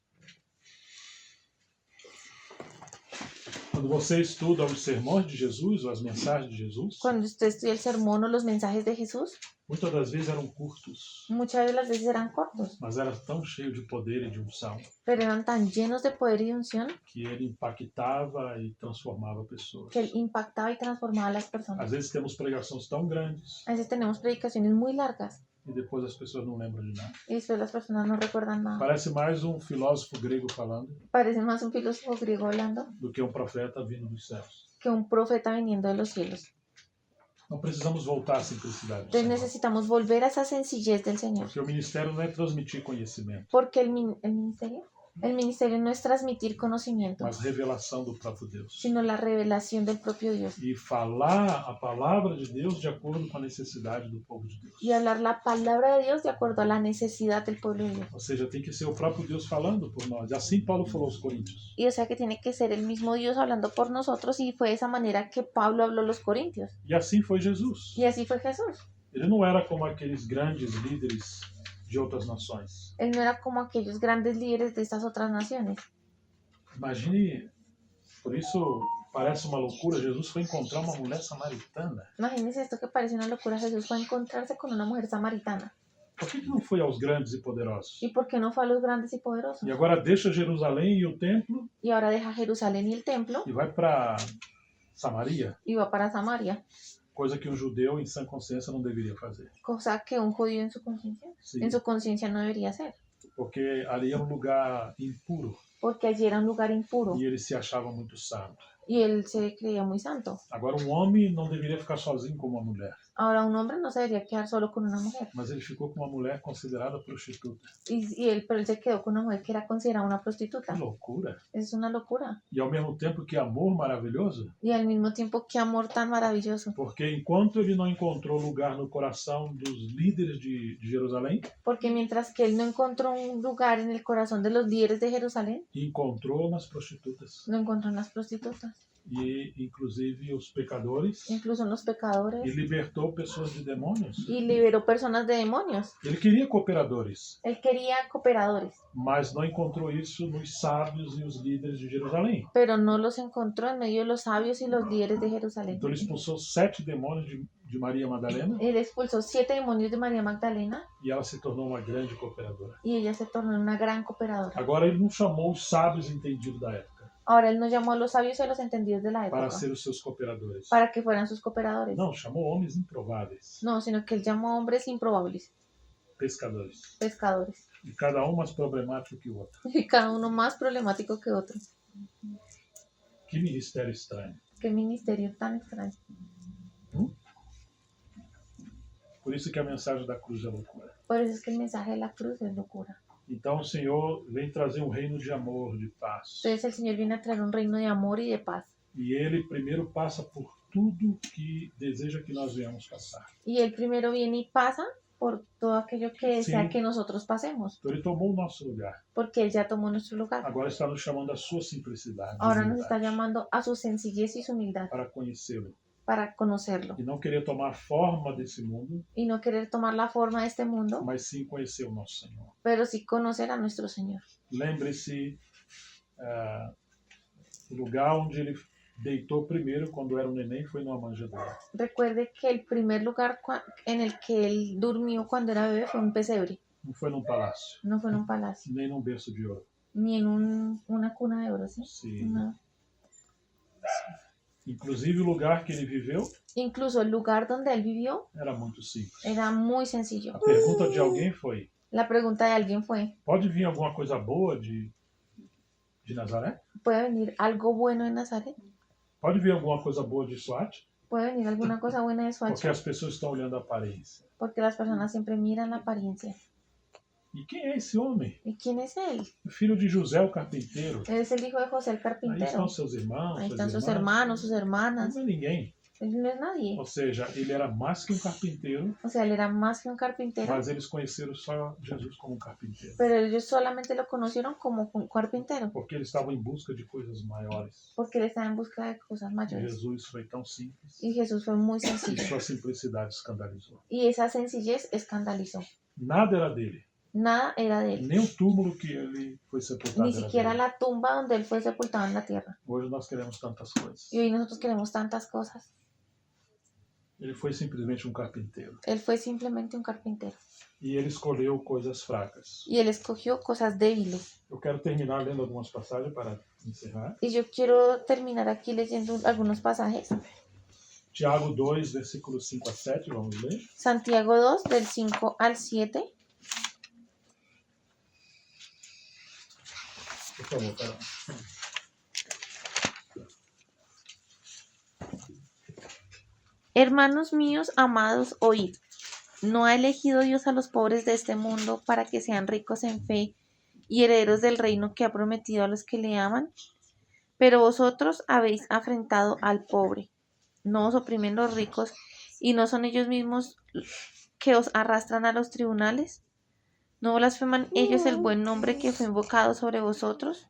Quando você estuda os sermões de Jesus ou as mensagens de Jesus, Cuando usted estudia el sermón o los mensajes de Jesús, muitas das vezes eram curtos, muchas de las veces eran cortos, mas eram tão cheios de poder e de unção pero eran tan llenos de poder y de unción que ele impactava e transformava pessoas. que él impactaba y transformaba a las personas. Às vezes temos pregações tão grandes A veces tenemos predicaciones muy largas e depois as pessoas não lembram de nada. y después las personas no recuerdan nada. Parece mais um filósofo grego falando Parece más un filósofo griego hablando do que um profeta vindo dos céus. que un profeta viniendo de los cielos. Não precisamos voltar à simplicidade do Entonces Senhor. necesitamos volver a esa sencillez del Señor. Porque o ministério não é transmitir conhecimento, Porque el ministerio no es transmitir conocimiento, mas revelação do próprio Deus. sino la revelación del propio Dios. E falar a palavra de Deus de acordo com a necessidade do povo de Deus. Y hablar la palabra de Dios de acuerdo a la necesidad del pueblo de Dios. Ou seja, tem que ser o próprio Deus falando por nós. Assim Paulo falou aos Coríntios. Y o sea que tiene que ser el mismo Dios hablando por nosotros, y fue de esa manera que Pablo habló a los Corintios. E assim foi Jesus. Y así fue Jesús. Ele não era como aqueles grandes líderes de outras nações. Él no era como aquellos grandes líderes de estas otras naciones. Imagine, por isso parece uma loucura, Jesus foi encontrar uma mulher samaritana. Imagínense esto que parece una locura. Jesús fue a encontrarse con una mujer samaritana. Por que não foi aos grandes e poderosos? ¿Y por qué no fue a los grandes y poderosos? E agora deixa Jerusalém e o templo Y ahora deja Jerusalén y el templo e vai para Samaria, y va para Samaria, coisa que um judeu em sã consciência não deveria fazer. cosa que un judío en Sim, su conciencia no debería hacer, porque ali era um lugar impuro porque allí era un lugar impuro e ele se achava muito santo. y él se creía muy santo. Agora, um homem não deveria ficar sozinho com uma mulher, Ahora un hombre no se debería quedar solo con una mujer, mas ele ficou com uma mulher considerada prostituta. pero él se quedó con una mujer que era considerada una prostituta. Que loucura! Es una locura. E ao mesmo tempo, que amor maravilhoso, Y al mismo tiempo, qué amor tan maravilloso. porque enquanto ele não encontrou lugar no coração dos líderes de Jerusalém, Porque mientras que él no encontró un lugar en el corazón de los líderes de Jerusalén, encontrou nas prostitutas. lo encontró en las prostitutas, E, inclusive, os pecadores. incluso en los pecadores, E libertou pessoas de demônios. y liberó personas de demonios. Ele queria cooperadores, Él quería cooperadores, mas não encontrou isso nos sábios e os líderes de Jerusalém. pero no los encontró en medio de los sabios y los líderes de Jerusalén. Então ele expulsou 7 demônios de Maria Madalena Él expulsó 7 demonios de María Magdalena e ela se tornou uma grande cooperadora. y ella se tornó una gran cooperadora. Agora ele não chamou os sábios entendidos da época Ahora él no llamó a los sabios y a los entendidos de la para época ser os seus cooperadores. para que fueran sus cooperadores. Não, chamou homens improváveis, No, sino que él llamó a hombres improbables, pescadores. pescadores. E cada um mais problemático que o outro. y cada uno más problemático que otro. Que ministério estranho. Qué ministerio tan extraño. Por isso que a mensagem da cruz é loucura. Por eso es que el mensaje de la cruz es locura. Então o Senhor vem trazer um reino de amor, de paz. Entonces el Señor viene a traer un reino de amor y de paz. E Ele primeiro passa por tudo que deseja que nós venhamos passar. Y Él primero viene y pasa por todo aquello que desea Sí. que nosotros pasemos. Então Ele tomou o nosso lugar. Porque Él ya tomó nuestro lugar. Agora está nos chamando à sua simplicidade. Ahora nos humildade, está llamando a su sencillez y su humildad para conhecê-lo. para conocerlo. E não querer tomar a forma desse mundo, Y no querer tomar la forma de este mundo, mas sim conhecer o nosso Senhor. pero sí conocer a nuestro Señor. Lembre-se o lugar onde Ele deitou primeiro quando era um neném foi numa manjedoura. Recuerde que el primer lugar en el que Él durmió cuando era bebé fue un pesebre. Não foi num palácio, No fue en un palacio, nem num berço de ouro. ni en una cuna de oro, ¿sí? Sim. No. Inclusive o lugar que ele viveu Incluso el lugar donde Él vivió era muito simples. era muy sencillo. A pergunta de alguém foi: La pregunta de alguien fue, pode vir alguma coisa boa de Nazaré? ¿puede venir algo bueno de Nazaret? Pode vir alguma coisa boa de Suate? ¿Puede venir alguna cosa buena de Porque Suacha? as pessoas estão olhando a aparência. Porque las personas siempre miran la apariencia. E quem é esse homem? ¿Y quién es Él? O filho de José, o carpinteiro. Él es el hijo de José el Aí carpintero. estão seus irmãos, Ahí suas están sus irmãs. hermanos, sus hermanas. Não é ninguém. Él no es nadie. Ou seja, ele era mais que um carpinteiro, O sea, él era más que un carpintero. mas eles conheceram só Jesus como um carpinteiro. Pero ellos solamente lo conocieron como un carpintero. Porque eles estavam em busca de coisas maiores. Porque él estaba en busca de cosas mayores. Jesus foi tão simples Y Jesús fue muy e sencillo. sua simplicidade escandalizou. Y esa sencillez escandalizó. Nada era dele. Nada era de él. Nem o túmulo que ele foi sepultado Ni era siquiera dele. la tumba donde él fue sepultado en la tierra. Hoje nós queremos tantas coisas. Y hoy nosotros queremos tantas cosas. Ele foi simplesmente um carpinteiro. Él fue simplemente un carpintero. E ele escolheu coisas fracas. Y él escogió cosas débiles. Eu quero terminar lendo algumas passagens para encerrar. Y yo quiero terminar aquí leyendo algunos pasajes. Tiago 2, versículos 5 a 7, vamos ler. Santiago 2, del 5 al 7. Por favor, para. Hermanos míos, amados, oíd. ¿No ha elegido Dios a los pobres de este mundo para que sean ricos en fe y herederos del reino que ha prometido a los que le aman? Pero vosotros habéis afrentado al pobre. No os oprimen los ricos y no son ellos mismos que os arrastran a los tribunales. ¿No blasfeman ellos el buen nombre que fue invocado sobre vosotros?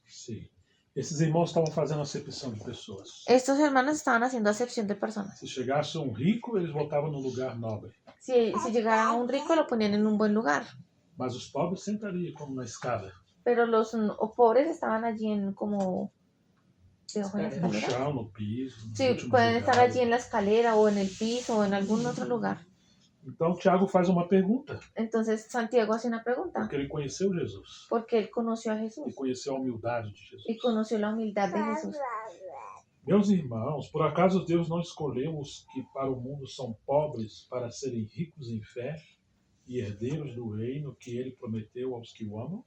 Sim. Esses irmãos estavam fazendo acepção de pessoas. Estos hermanos estaban haciendo acepción de personas. Se chegasse um rico, eles botavam no lugar nobre. Si llegara un rico, lo ponían en un buen lugar. Mas os pobres sentariam como na escada, Pero los pobres estaban allí en como debajo de la no escalera. chão, no piso. nos Sí, últimos pueden estar lugares. allí en la escalera o en el piso o en algún otro lugar. Então Tiago faz uma pergunta, Entonces Santiago hace una pregunta, porque ele conheceu Jesus porque él conoció a e Jesús conheceu a humildade de Jesus. y conoció la humildad de Jesús. Meus irmãos, por acaso Deus não escolheu os que para o mundo são pobres para serem ricos em fé e herdeiros do reino que ele prometeu aos que o amam?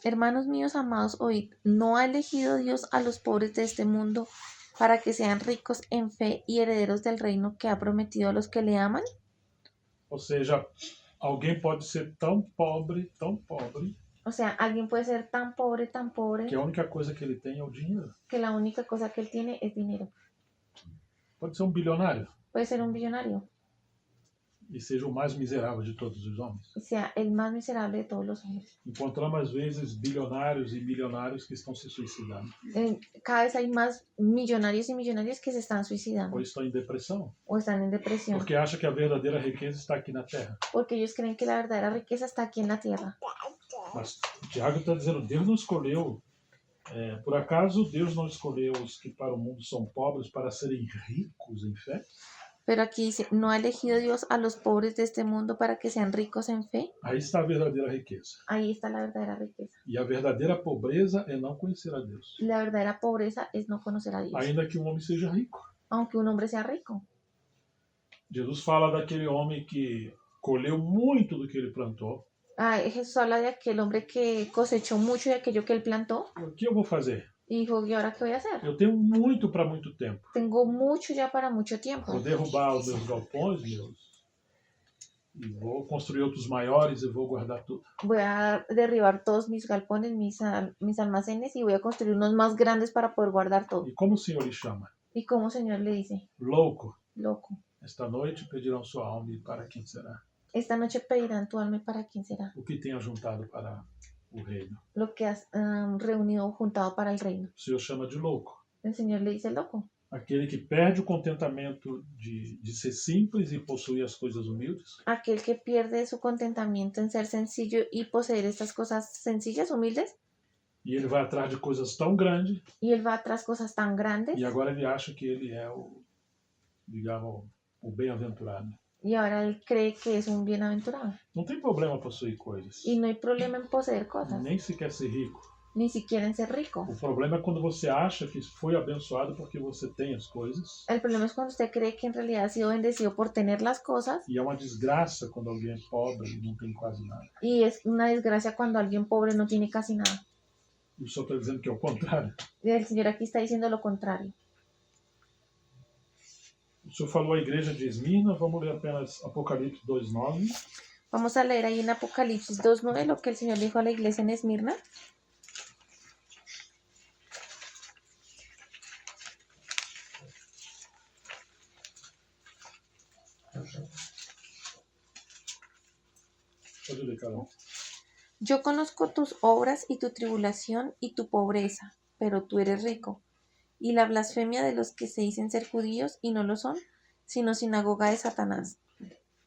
Hermanos míos amados, oíd, ¿no ha elegido Dios a los pobres de este mundo para que sean ricos en fe y herederos del reino que ha prometido a los que le aman? Ou seja, alguém pode ser tão pobre, O sea, alguien puede ser tan pobre que a única coisa que ele tem é o dinheiro. que la única cosa que él tiene es dinero. Pode ser um bilionário Puede ser un millonario e seja o mais miserável de todos os homens. y sea el más miserable de todos los hombres. Encontramos às vezes bilionários e milionários que estão se suicidando, Cada vez hay más millonarios y millonarias que se están suicidando ou estão em depressão, o están en depresión porque acham que a verdadeira riqueza está aqui na terra. porque ellos creen que la verdadera riqueza está aquí en la tierra. Mas Tiago está dizendo, Deus não escolheu, por acaso Deus não escolheu os que para o mundo são pobres para serem ricos em fé? Pero aquí dice, ¿no ha elegido Dios a los pobres de este mundo para que sean ricos en fe? Aí está a verdadeira riqueza. Ahí está la verdadera riqueza. E a verdadeira pobreza é não conhecer a Deus, La verdadera pobreza es no conocer a Dios, ainda que um homem seja rico. aunque un hombre sea rico. Jesus fala daquele homem que colheu muito do que ele plantou, Jesús habla de aquel hombre que cosechó mucho de aquello que él plantó O que eu vou fazer? y dijo, ¿y ahora qué voy a hacer? Eu tenho muito para muito tempo. Tengo mucho ya para mucho tiempo. Vou derrubar os meus galpões, e vou construir outros maiores e vou guardar tudo. Voy a derribar todos mis galpones, mis almacenes y voy a construir unos más grandes para poder guardar todo. E como o Senhor lhe chama? ¿Y cómo el Señor le dice? Louco. Loco. Esta noite pedirão sua alma e para quem será? Esta noche pedirán tu alma y para quién será. O que tenha juntado para o reino? Lo que has reunido o juntado para el reino. O Senhor chama de louco. El Señor le dice loco. Aquele que perde o contentamento de ser simples e possuir as coisas humildes. Aquel que pierde su contentamiento en ser sencillo y poseer estas cosas sencillas, humildes. E ele vai atrás de coisas tão grandes. Y él va atrás cosas tan grandes. E agora ele acha que ele é digamos, o bem-aventurado. Y ahora él cree que es un bienaventurado. Não tem problema possuir coisas. Y no hay problema en poseer cosas. Nem sequer ser rico. Ni siquiera en ser rico. O problema é quando você acha que foi abençoado porque você tem as coisas. El problema es cuando usted cree que en realidad ha sido bendecido por tener las cosas. E é uma desgraça quando alguém é pobre e não tem quase nada. Y es una desgracia cuando alguien pobre no tiene casi nada. E o Senhor está dizendo que é o contrário. Y el Señor aquí está diciendo lo contrario. O Senhor falou à igreja de Esmirna, vamos ler apenas Apocalipse 2:9. Vamos a leer ahí en Apocalipsis 2:9 lo que el Señor dijo a la iglesia en Esmirna. Pode ler, Carol. Yo conozco tus obras y tu tribulación y tu pobreza, pero tú eres rico. Y la blasfemia de los que se dicen ser judíos y no lo son, sino sinagoga de Satanás.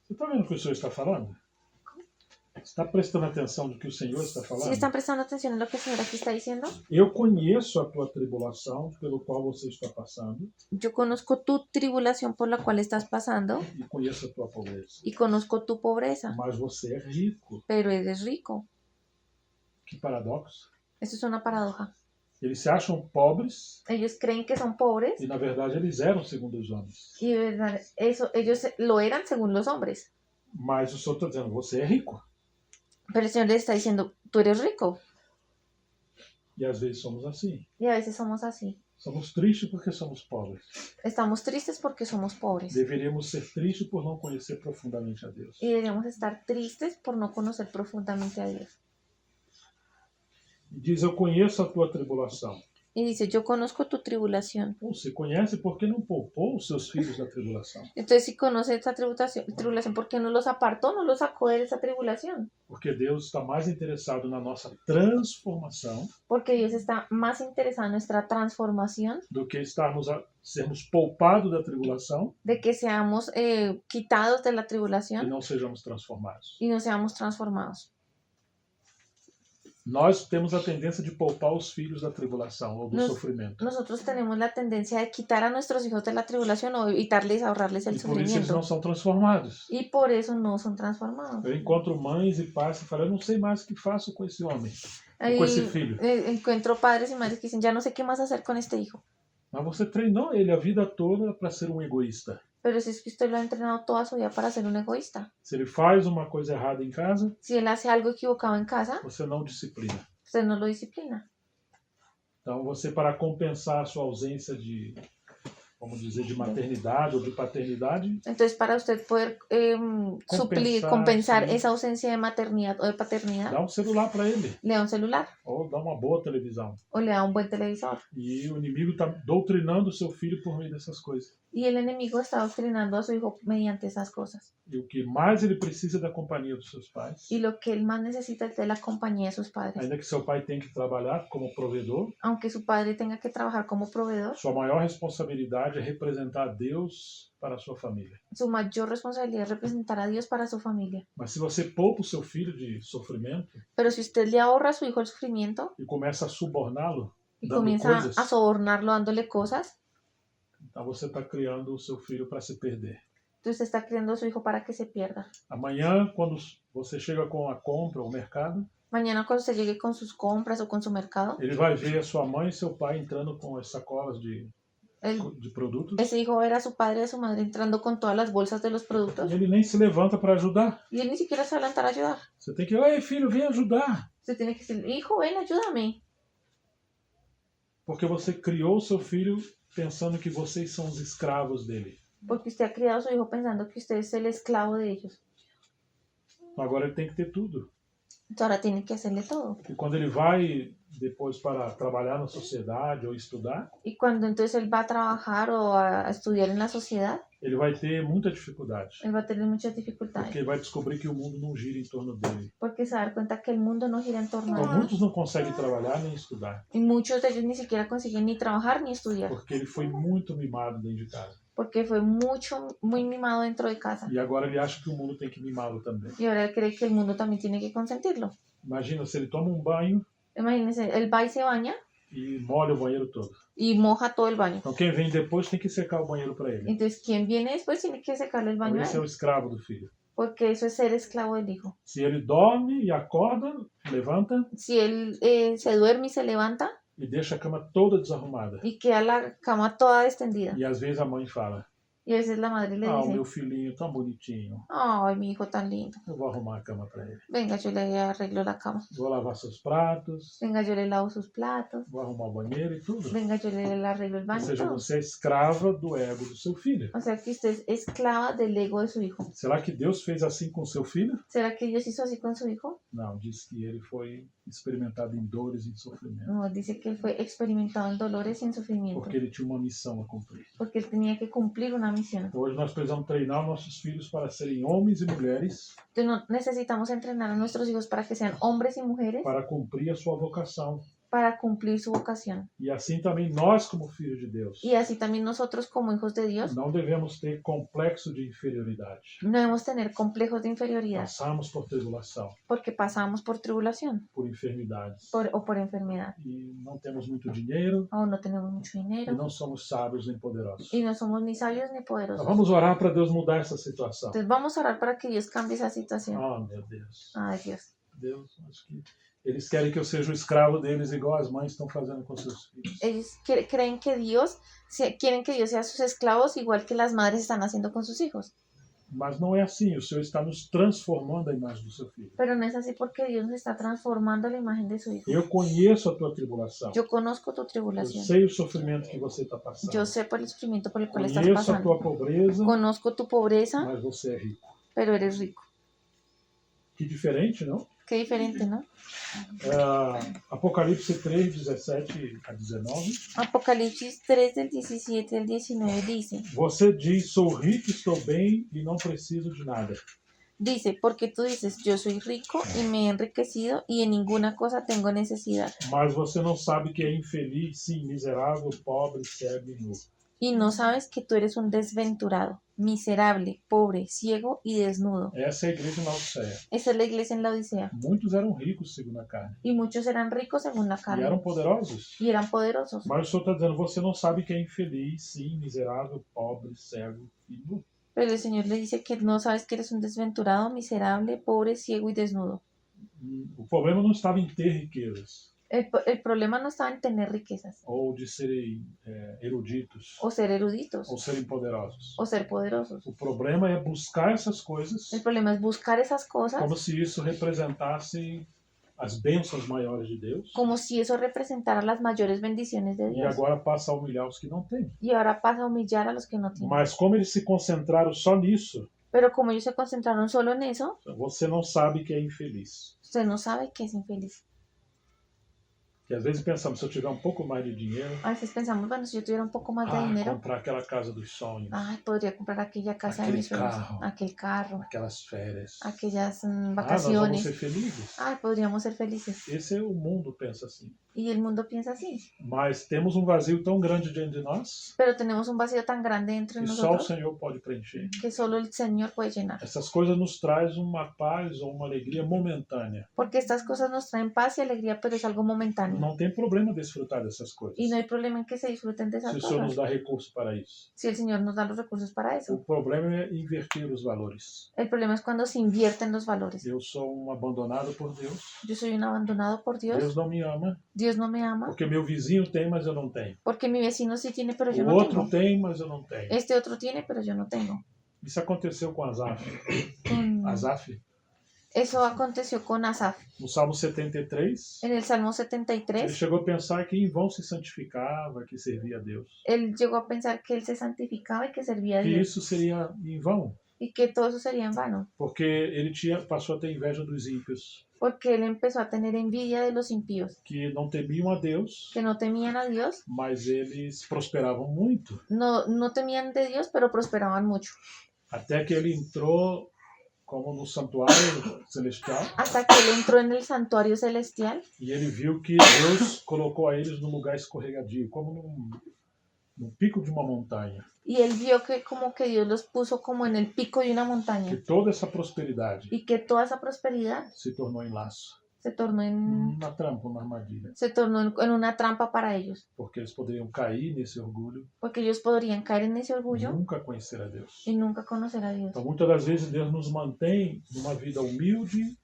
Você está vendo o que o Senhor está falando? Está prestando atenção no que o Senhor está falando? ¿Sí están prestando atención en lo que el Señor aquí está diciendo? Eu conheço a tua tribulação pelo qual você está passando Yo conozco tu tribulación por la cual estás pasando e conheço a tua pobreza. y conozco tu pobreza, Mas você é rico. pero eres rico. Que paradoxo. Eso es una paradoja. Eles se acham pobres Ellos creen que son pobres e, na verdade, eles eram segundo os homens. y de verdad, eso, ellos lo eran según los hombres. Mas o Senhor está dizendo, você é rico. Pero el Señor les está diciendo, tú eres rico. E às vezes somos assim. Y a veces somos así. Somos tristes porque somos pobres. Estamos tristes porque somos pobres. Deveríamos ser tristes por não conhecer profundamente a Deus. Y deberíamos estar tristes por no conocer profundamente a Dios. E diz, eu conheço a tua tribulação. Y dice, yo conozco tu tribulación. Você conhece porque não poupou os seus filhos da tribulação. Entonces, si conoce esta tribulación, ¿por qué no los apartó, no los sacó de esa tribulación? Porque Deus está mais interessado na nossa transformação Porque Dios está más interesado en nuestra transformación do que sermos poupados da tribulação de que seamos quitados de la e tribulación não sejamos transformados. y no seamos transformados. Nós temos a tendência de poupar os filhos da tribulação ou do sofrimento. Nosotros tenemos la tendencia de quitar a nuestros hijos de la tribulación o evitarles, ahorrarles el E por isso eles sufrimiento. não são transformados. Y por eso no son transformados. Eu encontro mães e pais que falam, eu não sei mais o que faço com esse homem, Ahí, com esse filho. encuentro padres y madres que dicen, ya no sé qué más hacer con este hijo. Mas você treinou ele a vida toda para ser um egoísta. Pero si es que usted lo ha entrenado toda su vida para ser un egoísta. Se ele faz uma coisa errada em casa, Si él hace algo equivocado en casa, você não disciplina. usted no lo disciplina. Então você, para compensar a sua ausência de, vamos dizer, de maternidade ou de paternidade, Entonces, para usted poder compensar sí, esa ausencia de maternidad o de paternidad, dá um celular para ele, le da un celular ou dá uma boa televisão. o le da un buen televisor. E o inimigo está doutrinando o seu filho por meio dessas coisas. Y el enemigo está adoctrinando a su hijo mediante esas cosas. E o que mais ele precisa é da companhia dos seus pais. Y lo que él más necesita es de la compañía de sus padres. Ainda que seu pai tenha que trabalhar como provedor, Aunque su padre tenga que trabajar como proveedor, sua maior responsabilidade é representar a Deus para a sua família. su mayor responsabilidad es representar a Dios para su familia. Mas se você poupa o seu filho de sofrimento Pero si usted le ahorra a su hijo el sufrimiento e começa a suborná-lo, y dando comienza coisas, a sobornarlo dándole cosas, então você está criando o seu filho para se perder. entonces está criando a su hijo para que se pierda. Amanhã, quando você chega com a compra ao mercado, Mañana cuando usted llegue con sus compras o con su mercado, ele vai ver a sua mãe e seu pai entrando com as sacolas de de produtos. Ese hijo era a su padre y a su madre entrando con todas las bolsas de los productos E ele nem se levanta para ajudar. y él ni siquiera se va a levantar a ayudar. Você tem que ir, ei filho, vem ajudar. Usted tiene que decir, hijo, ven, ayúdame. Porque você criou seu filho pensando que vocês são os escravos dele. Porque usted ha criado a su hijo pensando que usted es el esclavo de ellos. Agora ele tem que ter tudo. Entonces ahora tiene que hacerle todo. E quando ele vai depois para trabalhar na sociedade ou estudar, Y cuando entonces él va a trabajar o a estudiar en la sociedad, ele vai ter muita dificuldade. él va a tener muchas dificultades. Porque ele vai descobrir que o mundo não gira em torno dele. Porque se va a dar cuenta que el mundo no gira en torno a Então él. muitos não conseguem trabalhar nem estudar. Y muchos de ellos ni siquiera consiguen ni trabajar ni estudiar. Porque ele foi muito mimado dentro de casa. Porque fue muy mimado dentro de casa. E agora ele acha que o mundo tem que mimá-lo também. Y ahora él cree que el mundo también tiene que consentirlo. Imagina se ele toma um banho Imagínense, él va y se baña e molha o banheiro todo. y moja todo el baño. Então quem vem depois tem que secar o banheiro para ele. Entonces, quien viene después tiene que secarle el baño a Esse é o él. escravo do filho. Porque eso es ser esclavo del hijo. Se ele dorme e acorda, levanta Si él se duerme y se levanta e deixa a cama toda desarrumada. y queda la cama toda extendida. E às vezes a mãe fala: Y a veces la madre le ah, o dice, meu filhinho tão bonitinho. ay, mi hijo tan lindo. Eu vou arrumar a cama para ele. Venga, yo le arreglo la cama. Vou lavar seus pratos, Venga, yo le lavo sus platos. vou arrumar o banheiro e tudo. Venga, yo le arreglo el Ou baño. y seja, todo. você é escrava do ego do seu filho. O sea que usted es esclava del ego de su hijo. Será que Deus fez assim com seu filho? ¿Será que Dios hizo así con su hijo? Não, diz que ele foi experimentado em dores e em sofrimento. No, dice que él fue experimentado en dolores y en sufrimiento. Porque ele tinha uma missão a cumprir. Porque él tenía que cumplir una misión. Hoje nós precisamos treinar nossos filhos para serem homens e mulheres Entonces necesitamos entrenar a nuestros hijos para que sean hombres y mujeres para cumprir a sua vocação. para cumplir su vocación. E assim também nós, como filhos de Deus, Y así también nosotros como hijos de Dios não devemos ter complexo de inferioridade. no debemos tener complejos de inferioridad Passamos por tribulação, porque pasamos por tribulación por enfermidades. o por enfermedad E não temos muito dinheiro o no tenemos mucho e dinero não somos sábios nem poderosos. y no somos ni sabios ni Então, poderosos. vamos orar para Deus mudar essa situação. Entonces vamos a orar para que Dios cambie esa situación. Oh, meu Deus. Ay, Dios. Deus, acho que eles querem que eu seja o escravo deles, igual as mães estão fazendo com seus filhos. Ellos creen que quieren que Dios sea sus esclavos igual que las madres están haciendo con sus hijos. Mas não é assim. O Senhor está nos transformando a imagem do seu filho. Pero no es así porque Dios nos está transformando la imagen de su hijo. Eu conheço a tua tribulação. Yo conozco tu Eu tribulación. sei o sofrimento que você está passando. Yo sé por el sufrimiento por el cual estás Conheço a tua pasando. pobreza, Conozco tu pobreza, mas você é rico. pero eres rico. Que diferente, não? Qué diferente, ¿no? Apocalipse 3, 17 a 19. Apocalipsis 3 del 17 al 19 dice, Você diz, sou rico, estou bem e não preciso de nada. porque tú dices, yo soy rico y me he enriquecido y en ninguna cosa tengo necesidad. Mas você não sabe que é infeliz, sim, miserável, pobre, cego e nu. Y no sabes que tú eres un desventurado, miserable, pobre, ciego y desnudo. Essa é a igreja na Odisseia. Esa es la iglesia en la Odisea. Muitos eram ricos segundo a carne. Y muchos eran ricos según la E carne. eram poderosos. Y eran poderosos. Mas o Senhor está dizendo, você não sabe que é infeliz, sim, miserável, pobre, cego e nu. Pero el Señor le dice que no sabes que eres un desventurado, miserable, pobre, ciego y desnudo. O problema não estava em ter riquezas El problema no estaba en tener riquezas, ou de serem eruditos o ser eruditos, ou serem poderosos. o ser poderosos. O problema é buscar essas coisas El problema es buscar esas cosas como se isso representasse as bênçãos maiores de Deus. como si eso representara las mayores bendiciones de E Dios. agora passa a humilhar os que não têm. Y ahora pasa a humillar a los que no tienen. Mas como eles se concentraram só nisso, Pero como ellos se concentraron solo en eso, você não sabe que é infeliz. usted no sabe que es infeliz. Que às vezes pensamos, se eu tiver um pouco mais de dinheiro, A veces pensamos, bueno, si yo tuviera un poco más de dinero, comprar aquela casa dos sonhos, ay, podría comprar aquella casa de Aquel mis sueños, carro. aquel carro, aquelas férias. aquellas Nós vamos vacaciones. ser felizes. Ay, podríamos ser felices. Esse é o mundo, pensa assim. Y el mundo piensa así. Mas temos um vazio tão grande diante de nós Pero tenemos un vacío tan grande dentro de que só o nosotros Senhor pode preencher. que solo el Señor puede llenar. Essas coisas nos trazem uma paz ou uma alegria momentânea. Porque estas cosas nos traen paz y alegría, pero es algo momentáneo. mí. Não tem problema desfrutar dessas coisas. Y no hay problema en que se disfruten de Se esas o Senhor nos cosas. dá recurso para isso. Si el Señor nos da los recursos para O eso. problema é inverter os valores. El problema es cuando se invierten los valores. Eu sou um abandonado por Deus. Yo soy un abandonado por Deus Dios. não me ama, Dios no me ama. porque meu vizinho tem, mas eu não tenho. Porque mi vecino sí tiene, pero yo O no outro tengo. tem, mas eu não tenho. Este otro tiene, pero yo no tengo. Isso aconteceu com Asaf. Mm, Asaf, Eso aconteció con Asaf. no Salmo 73, En el Salmo ele 73, chegou a pensar que em vão se santificava, que servia a Deus. él llegó a pensar que él se santificaba y que servía a Que Dios. isso seria em vão, Y que todo eso sería en vano. porque ele passou a ter inveja dos ímpios, Porque él empezó a tener envidia de los impíos, que não temiam a Deus, que no temían a Dios. mas eles prosperavam muito. No temían de Dios, pero prosperaban mucho. Até que ele entrou como no santuário celestial Hasta que él entró en el santuario celestial e ele viu que Deus colocou a eles num lugar escorregadio, como num pico de uma montanha. y él vio que como que Dios los puso como en el pico de una Que montaña toda essa prosperidade y que toda esa prosperidad se tornou em laço, se tornó en, uma trampa, uma armadilha, en una trampa para ellos, porque eles poderiam cair nesse orgulho porque ellos podrían caer en ese e orgullo nunca conhecer a Deus. y nunca conocer a Dios. Então, muitas das vezes, Deus nos mantém numa vida humilde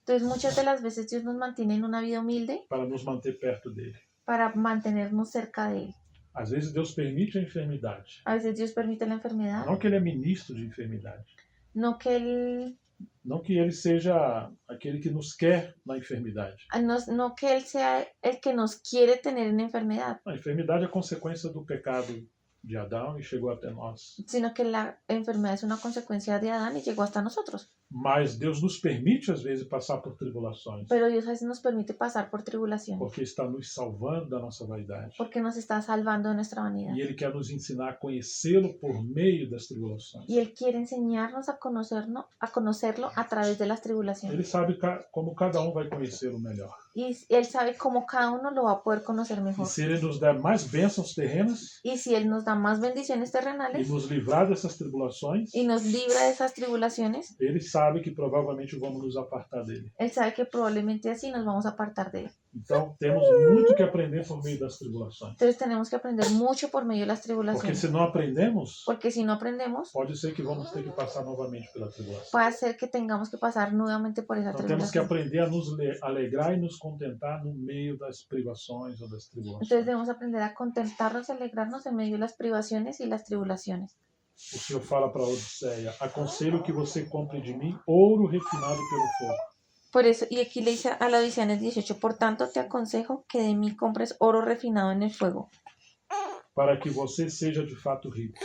Entonces muchas de las veces Dios nos mantiene en una vida humilde para nos manter perto dele. para mantenernos cerca de Él. Às vezes, Deus permite a enfermidade. A veces Dios permite la enfermedad, Não que ele é ministro de enfermidade. no que Él, Não que ele seja aquele que nos quer na enfermidade. no que Él sea el que nos quiere tener en enfermedad, A enfermidade é consequência do pecado de Adão e chegou até nós. sino que la enfermedad es una consecuencia de Adán y llegó hasta nosotros. Mas Deus nos permite, às vezes, passar por tribulações, Pero Dios a veces nos permite pasar por tribulaciones porque está nos salvando da nossa vaidade. porque nos está salvando de nuestra vanidad. E Ele quer nos ensinar a conhecê-lo por meio das tribulações. Y Él quiere enseñarnos a conocerlo a través de las Ele tribulaciones. sabe como cada um vai conhecê-lo melhor. Y Él sabe cómo cada uno lo va a poder conocer E mejor. se Ele nos der mais bênçãos terrenas Y si Él nos da más bendiciones e terrenales nos livrar dessas tribulações, y nos libra de esas tribulaciones, Ele sabe que provavelmente vamos nos apartar dele. Él sabe que probablemente así nos vamos a apartar de Él. Então, temos muito que aprender por meio das tribulações. Entonces tenemos que aprender mucho por medio de las Porque tribulaciones. se não aprendemos, Porque si no aprendemos, pode ser que vamos ter que passar novamente pela tribulação. puede ser que tengamos que pasar nuevamente por esa Então, temos que tribulación. aprender a nos alegrar e nos contentar no meio das privações ou das Entonces tribulações. debemos aprender a contentarnos y alegrarnos en medio de las privaciones y las tribulaciones. O Senhor fala para Odisseia: aconselho que você compre de mim ouro refinado pelo fogo. Por eso, y aquí le dice a la Odisea en el 18, por tanto te aconsejo que de mí compres oro refinado en el fuego, para que você seja de fato rico.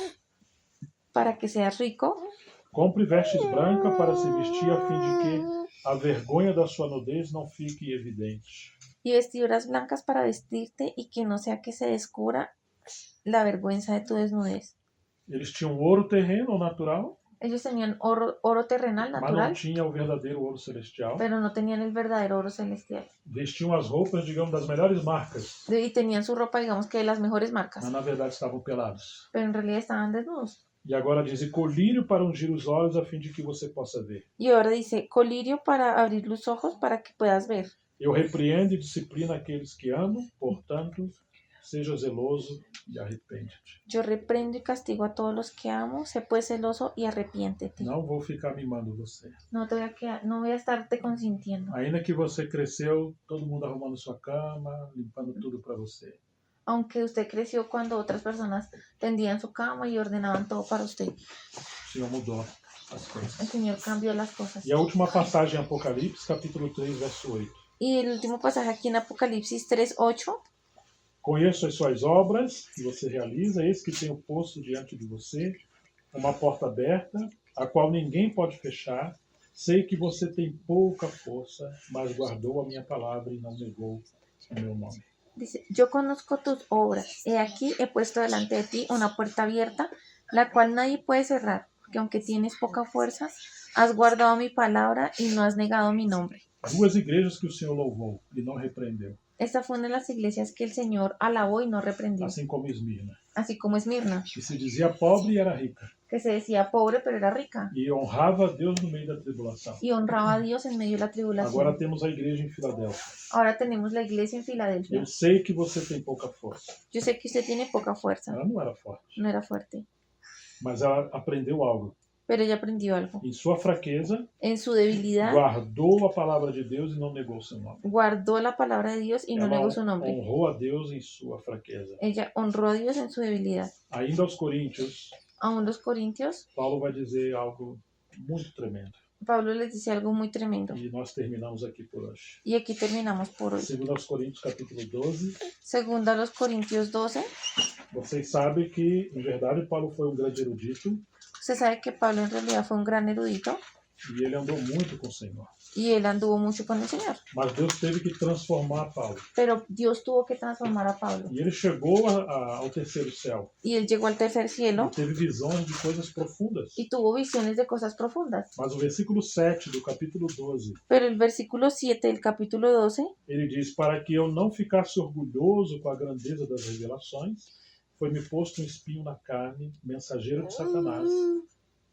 para que seas rico. Compre vestes brancas para se vestir, a fim de que a vergonha da sua nudez não fique evidente. Y vestiduras blancas para vestirte y que no sea que se descubra la vergüenza de tu desnudez. Eles tinham ouro terreno ou natural, Ellos tenían oro terrenal, mas não natural, tinha o verdadeiro ouro celestial. pero no tenían el verdadero oro celestial. Vestiam as roupas, digamos, das melhores marcas, Y tenían su ropa, digamos que de las mejores marcas, mas na verdade estavam pelados. pero en realidad estaban desnudos. E agora diz: e colírio para ungir os olhos, a fim de que você possa ver. Y ahora dice, colirio para abrir los ojos para que puedas ver. Eu repreendo e disciplino aqueles que amo, portanto, seja zeloso e arrepende-te. Yo reprendo y castigo a todos los que amo, sé pues celoso y arrepiéntete. Não vou ficar mimando você. No voy a estarte consintiendo. Ainda que você cresceu, todo mundo arrumando sua cama, limpando tudo para você. Aunque usted creció cuando otras personas tendían su cama y ordenaban todo para usted. O Senhor mudou as El coisas. Señor cambió las cosas. E a última passagem em Apocalipse, capítulo 3, verso 8. Y el último pasaje aquí en Apocalipsis 3:8. Conheço as suas obras que você realiza, eis que tenho posto diante de você uma porta aberta, a qual ninguém pode fechar. Sei que você tem pouca força, mas guardou a minha palavra e não negou o meu nome. Dice, yo conozco tus obras. He aquí he puesto delante de ti una puerta abierta, la cual nadie puede cerrar, porque aunque tienes poca fuerza, has guardado mi palabra y no has negado mi nombre. Duas igrejas que o Senhor louvou e não repreendeu. Esta fue una de las iglesias que el Señor alabó y no reprendió, assim como Esmirna. así como Esmirna, Que se dizia pobre e era rica. que se decía pobre pero era rica E honrava a Deus no meio da tribulação. y honraba a Dios en medio de la Agora tribulación. temos a igreja em Filadélfia. Ahora tenemos la iglesia en Filadelfia. Eu sei que você tem pouca força. Yo sé que usted tiene poca fuerza, Ela não era forte. no era fuerte, Mas ela aprendeu algo. pero ella aprendió algo. Em sua fraqueza, En su debilidad guardou a palavra de Deus e não negou seu nome. guardó la palabra de Dios y no Ela negó su nombre. honrou a Deus em sua fraqueza. Ella honró a Dios en su debilidad. Ainda aos Coríntios, Aún los corintios, Paulo vai dizer algo muito tremendo. Pablo les dice algo muy tremendo. E nós terminamos aqui por hoje. Y aquí terminamos por hoy. Segundo aos Coríntios, capítulo 12. Segunda a los Corintios 12. Vocês sabem que, em verdade, Paulo foi um grande erudito Usted sabe que Pablo en realidad fue un gran erudito e ele andou muito com o Senhor. y él anduvo mucho con el Señor. Mas Deus teve que transformar Paulo. Pero Dios tuvo que transformar a Pablo. E ele chegou ao terceiro céu. Y él llegó al tercer cielo Ele teve visões de coisas profundas. y tuvo visiones de cosas profundas. Mas o versículo 7 do capítulo 12, Pero el versículo 7 del capítulo 12 ele diz: para que eu não ficasse orgulhoso com a grandeza das revelações, foi-me posto um espinho na carne, mensageiro de Satanás,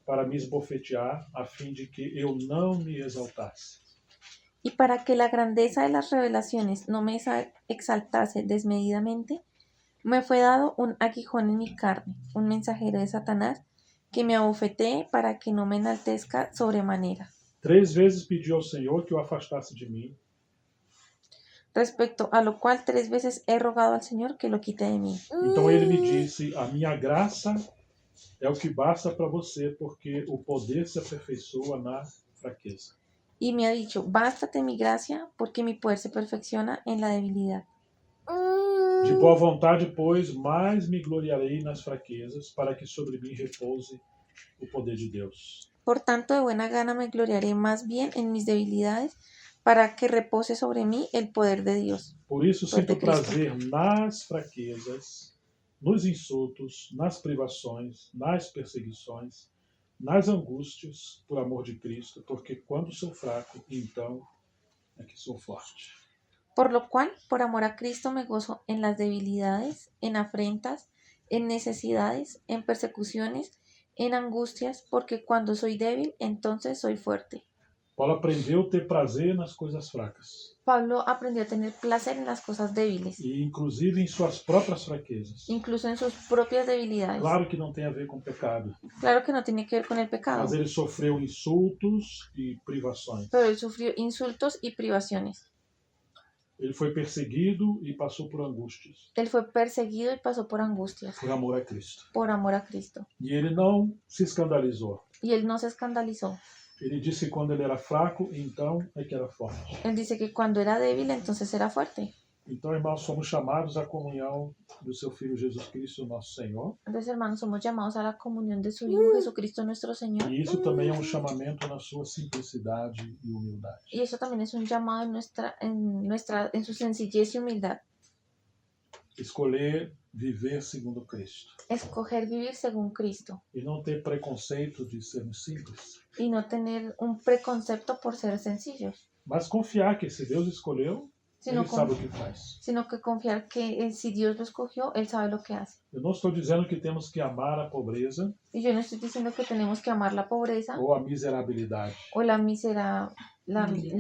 para me esbofetear, a fim de que eu não me exaltasse. y para que la grandeza de las revelaciones no me exaltase desmedidamente, me fue dado un aguijón en mi carne, un mensajero de Satanás, que me abofetee para que no me enaltezca sobremanera. 3 vezes pedi ao Senhor que o afastasse de mim, Respecto a lo cual 3 veces he rogado al Señor que lo quite de mí. então ele me disse: a minha graça é o que basta para você, porque o poder se aperfeiçoa na fraqueza. Y me ha dicho, bástate mi gracia, porque mi poder se perfecciona en la debilidad. De boa vontade, pois, mais me gloriarei nas fraquezas, para que sobre mim repouse o poder de Deus. Por tanto, de buena gana me gloriaré más bien en mis debilidades, para que repose sobre mí el poder de Dios. Por isso Poder de sinto Cristo. prazer nas fraquezas, nos insultos, nas privações, nas perseguições, nas angústias, por amor de Cristo, porque quando sou fraco, então é que sou forte. Por lo cual, por amor a Cristo, me gozo en las debilidades, en afrentas, en necesidades, en persecuciones, en angustias, porque cuando soy débil, entonces soy fuerte. Paulo aprendeu a ter prazer nas coisas fracas, Pablo aprendió a tener placer en las cosas débiles, e inclusive em suas próprias fraquezas. incluso en sus propias debilidades. Claro que não tem a ver com pecado, Claro que no tiene que ver con el pecado, mas ele sofreu insultos e privações. pero él sufrió insultos y privaciones. Ele foi perseguido e passou por angústias, Él fue perseguido y pasó por angustias, por amor a Cristo. por amor a Cristo. E ele não se escandalizou. Y él no se escandalizó. Ele disse que quando ele era fraco, então é que era forte. Él dice que cuando era débil, entonces era fuerte. Então, irmãos, somos chamados à comunhão do seu Filho Jesus Cristo, nosso Senhor. Entonces, hermanos, somos llamados a la comunión de su Hijo Jesucristo nuestro Señor. E isso também é um chamamento na sua simplicidade e humildade. Y eso también es un llamado en su sencillez y humildad. Escolher viver segundo Cristo. Escoger vivir según Cristo E não ter preconceito de sermos simples. y no tener un preconcepto por ser sencillos, Mas confiar que se Deus escolheu, sino, Ele sabe o que faz. sino que confiar que si Dios lo escogió, Él sabe lo que hace. Eu não estou dizendo que temos que amar a pobreza Y yo no estoy diciendo que tenemos que amar la pobreza ou a miserabilidade, o la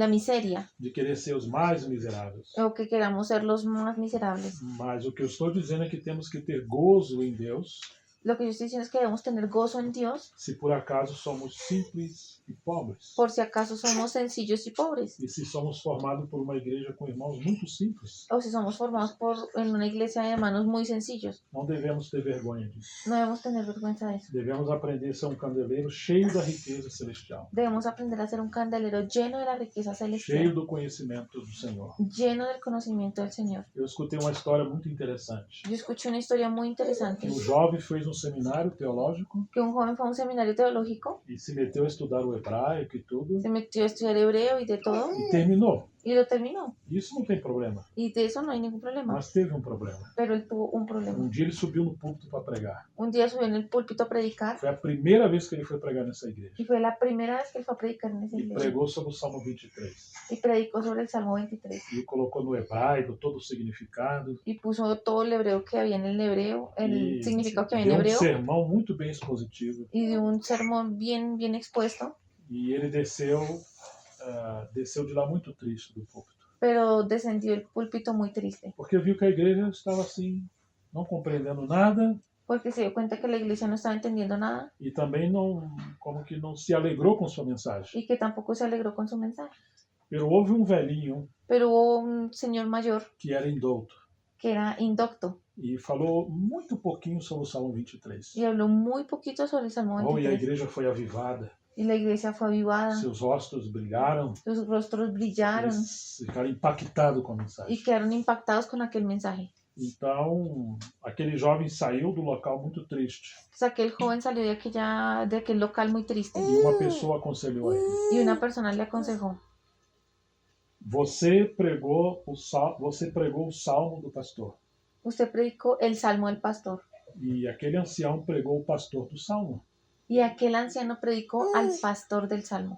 miseria, de querer ser os mais miseráveis. o que queramos ser los más miserables. Mas o que eu estou dizendo é que temos que ter gozo em Deus, Lo que yo estoy diciendo es que debemos tener gozo en Dios se por acaso somos simples e pobres. por si acaso somos sencillos y pobres, E se somos formados por uma igreja com irmãos muito simples. o si somos formados en una iglesia de hermanos muy sencillos. Não devemos ter vergonha disso. No debemos tener vergüenza de eso. Devemos aprender a ser um candeleiro cheio da riqueza celestial, Debemos aprender a ser un candelero lleno de la riqueza cheio celestial, do conhecimento do Senhor. lleno del conocimiento del Señor. Eu escutei uma história muito interessante. Yo escuché una historia muy interesante, Um jovem fez um seminário teológico que un joven fue a un seminario teológico, e se meteu a estudar o hebraico e tudo, se metió a estudiar hebreo y de todo, e terminou. Y lo terminó. Isso não tem problema. Y de eso no hay ningún problema. Mas teve um problema. Pero él tuvo un problema. Um dia ele subiu no púlpito para pregar. Un día subió en el púlpito a predicar. Foi a primeira vez que ele foi pregar nessa igreja. Y fue la primera vez que él fue a predicar en esa E iglesia. pregou sobre o Salmo 23. Y predicó sobre el Salmo 23. E colocou no hebraico todo o significado. Y puso todo el hebreo que había en el hebreo, el E significado que había en deu um hebreo. sermão muito bem expositivo. Y dio un sermón bien expuesto. E ele desceu de lá muito triste do púlpito. Pero descendió el púlpito muy triste. Porque viu que a igreja estava assim, não compreendendo nada. Porque se dio cuenta que la iglesia no estaba entendiendo nada. E também como que não se alegrou com sua mensagem. Y que tampoco se alegró con su mensaje. Pero houve um velhinho Pero hubo un señor mayor que era indouto que era indocto. e falou muito pouquinho sobre o Salmo 23. Y habló muy poquito sobre el Salmo E a 23. igreja foi avivada, Y la iglesia fue avivada. seus rostos brilharam, Sus rostros brillaron. eles ficaram impactados com a mensagem. Y quedaron impactados con aquel mensaje. Então, aquele jovem saiu do local muito triste O sea, que el joven salió de aquel local muy triste. e uma pessoa aconselhou a ele: Y una persona le aconsejó: você pregou o salmo do pastor. usted predicó el Salmo del pastor. E aquele ancião pregou o pastor do salmo. Y aquel anciano predicó al pastor del Salmo.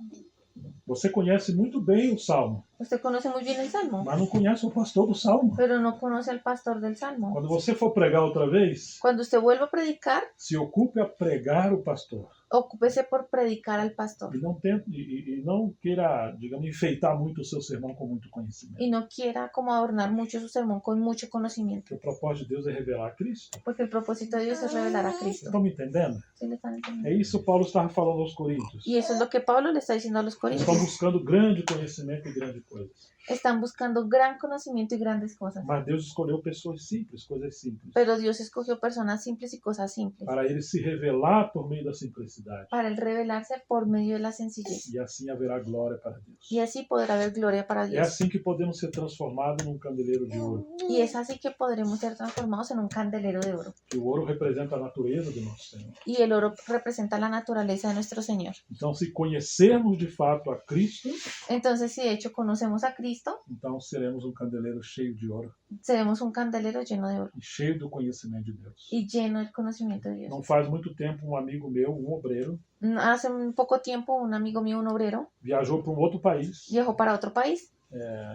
Você conhece muito bem o salmo, Usted conoce muy bien el Salmo, mas não conhece o pastor do salmo. pero no conoce al pastor del Salmo. Quando você for pregar outra vez, Cuando usted vuelva a predicar, se ocupe a pregar o pastor. ocúpese por predicar al pastor. E não queira, digamos, enfeitar muito o seu sermão com muito conhecimento. Y no quiera como adornar mucho su sermón con mucho conocimiento. Porque o propósito de Deus é revelar a Cristo. Porque el propósito de Dios es revelar a Cristo. Estão me entendendo? ¿Sí le están entendiendo? É isso que Paulo estava falando aos Coríntios. Y eso es lo que Pablo le está diciendo a los Estão corintios. buscando grande conhecimento e grandes coisas. Están buscando gran conocimiento y grandes cosas. Mas Deus escolheu pessoas simples, coisas simples, Pero Dios escogió personas simples y cosas simples para ele se revelar por meio da simplicidade. para él revelarse por medio de la sencillez. E assim haverá glória para Deus. Y así podrá haber gloria para É Dios. assim que podemos ser transformados num candeleiro de ouro. Y es así que podremos ser transformados en un candelero de oro. Que o ouro representa a natureza do nosso Senhor. Y el oro representa la naturaleza de nuestro Señor. Então, se conhecermos de fato a Cristo, Entonces, si de hecho conocemos a Cristo, então seremos um candeleiro cheio de ouro seremos un candelero lleno de oro e cheio do conhecimento de Deus. y lleno del conocimiento de Dios. Não faz muito tempo, um amigo meu, um obreiro, Hace un poco tiempo, un amigo mío, un obrero, viajou para um outro país viajó para otro país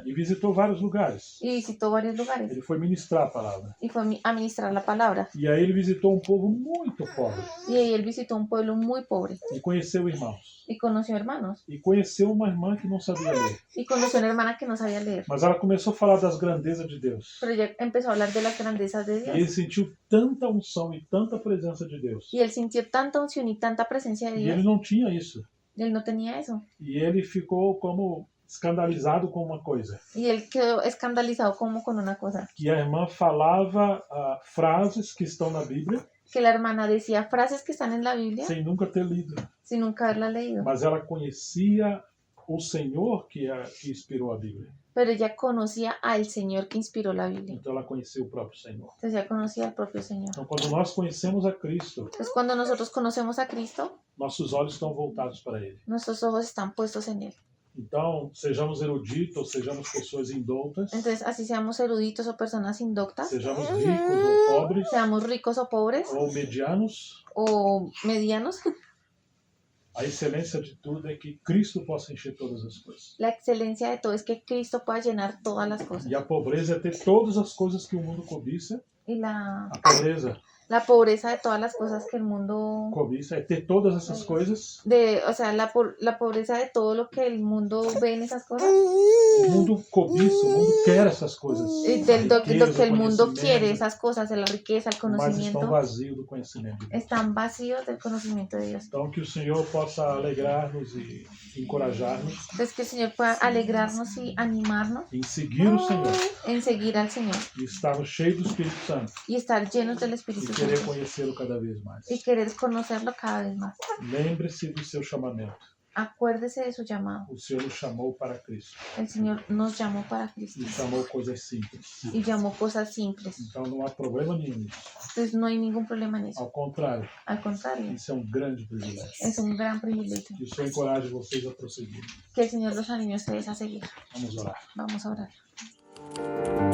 e visitou vários lugares. y visitó varios lugares Ele foi ministrar a palavra. y fue a ministrar la palabra. E aí ele visitou um povo muito pobre Y ahí él visitó un pueblo muy pobre e conheceu irmãos. y conoció hermanos. E conheceu uma irmã que não sabia ler. Y conoció una hermana que no sabía leer. Mas ela começou a falar das grandezas de Deus. Pero ella empezó a hablar de las grandezas de E ele Dios. sentiu tanta unção e tanta presença de Deus. Y él sintió tanta unción y tanta presencia de E ele Dios. não tinha isso. Y él no tenía eso. E ele ficou como escandalizado com uma coisa. Y él quedó escandalizado como con una cosa. Que a irmã falava frases que estão na Bíblia Que la hermana decía frases que están en la Biblia sem nunca ter lido. sin nunca haberla leído. Mas ela conhecia o Senhor que inspirou a Bíblia. Pero ella conocía al Señor que inspiró la Biblia. Então ela conhecia o próprio Senhor. Entonces ella conocía al propio Señor. Então quando nós conhecemos a Cristo, Entonces cuando nosotros conocemos a Cristo, nossos olhos estão voltados para Ele. nuestros ojos están puestos en Él. Então, sejamos eruditos, sejamos pessoas indoutas, Entonces así seamos eruditos o personas indoctas, sejamos ricos ou pobres, seamos ricos o pobres ou medianos, o medianos, a excelência de tudo é que Cristo possa encher todas as coisas. la excelencia de todo es que Cristo pueda llenar todas las cosas. E a pobreza é ter todas as coisas que o mundo cobiça. Y la A pobreza pobreza de todas las cosas que el mundo... cobiça é ter todas essas coisas. O sea, la pobreza de todo lo que el mundo ve en esas cosas. O mundo cobiça, o mundo quer essas coisas. Y A lo riqueza, que el o mundo quiere, conhecimento, esas cosas, la riqueza, el mas estão conocimiento, vazios do conhecimento de Deus. están vacíos del conocimiento de Dios. Então, que o Senhor possa alegrar-nos e encorajar-nos Entonces que el Señor pueda alegrarnos y animarnos em seguir o Senhor en seguir al Señor e estarmos cheios do Espírito Santo y estar llenos del e Espíritu querer Santo conhecê-lo cada vez mais. y querer conocerlo cada vez más. Lembre-se do seu chamamento. Acuérdese de su llamado. O Senhor nos chamou para Cristo. El Señor nos llamó para Cristo E chamou coisas simples. y llamó cosas simples. Então não há problema nenhum nisso. Entonces no hay ningún problema en eso. Ao contrário, Al contrario, isso é um grande privilégio. es un gran privilegio. Que o Senhor encoraje vocês a prosseguir. Que el Señor los anime a ustedes a seguir. Vamos orar. Vamos a orar.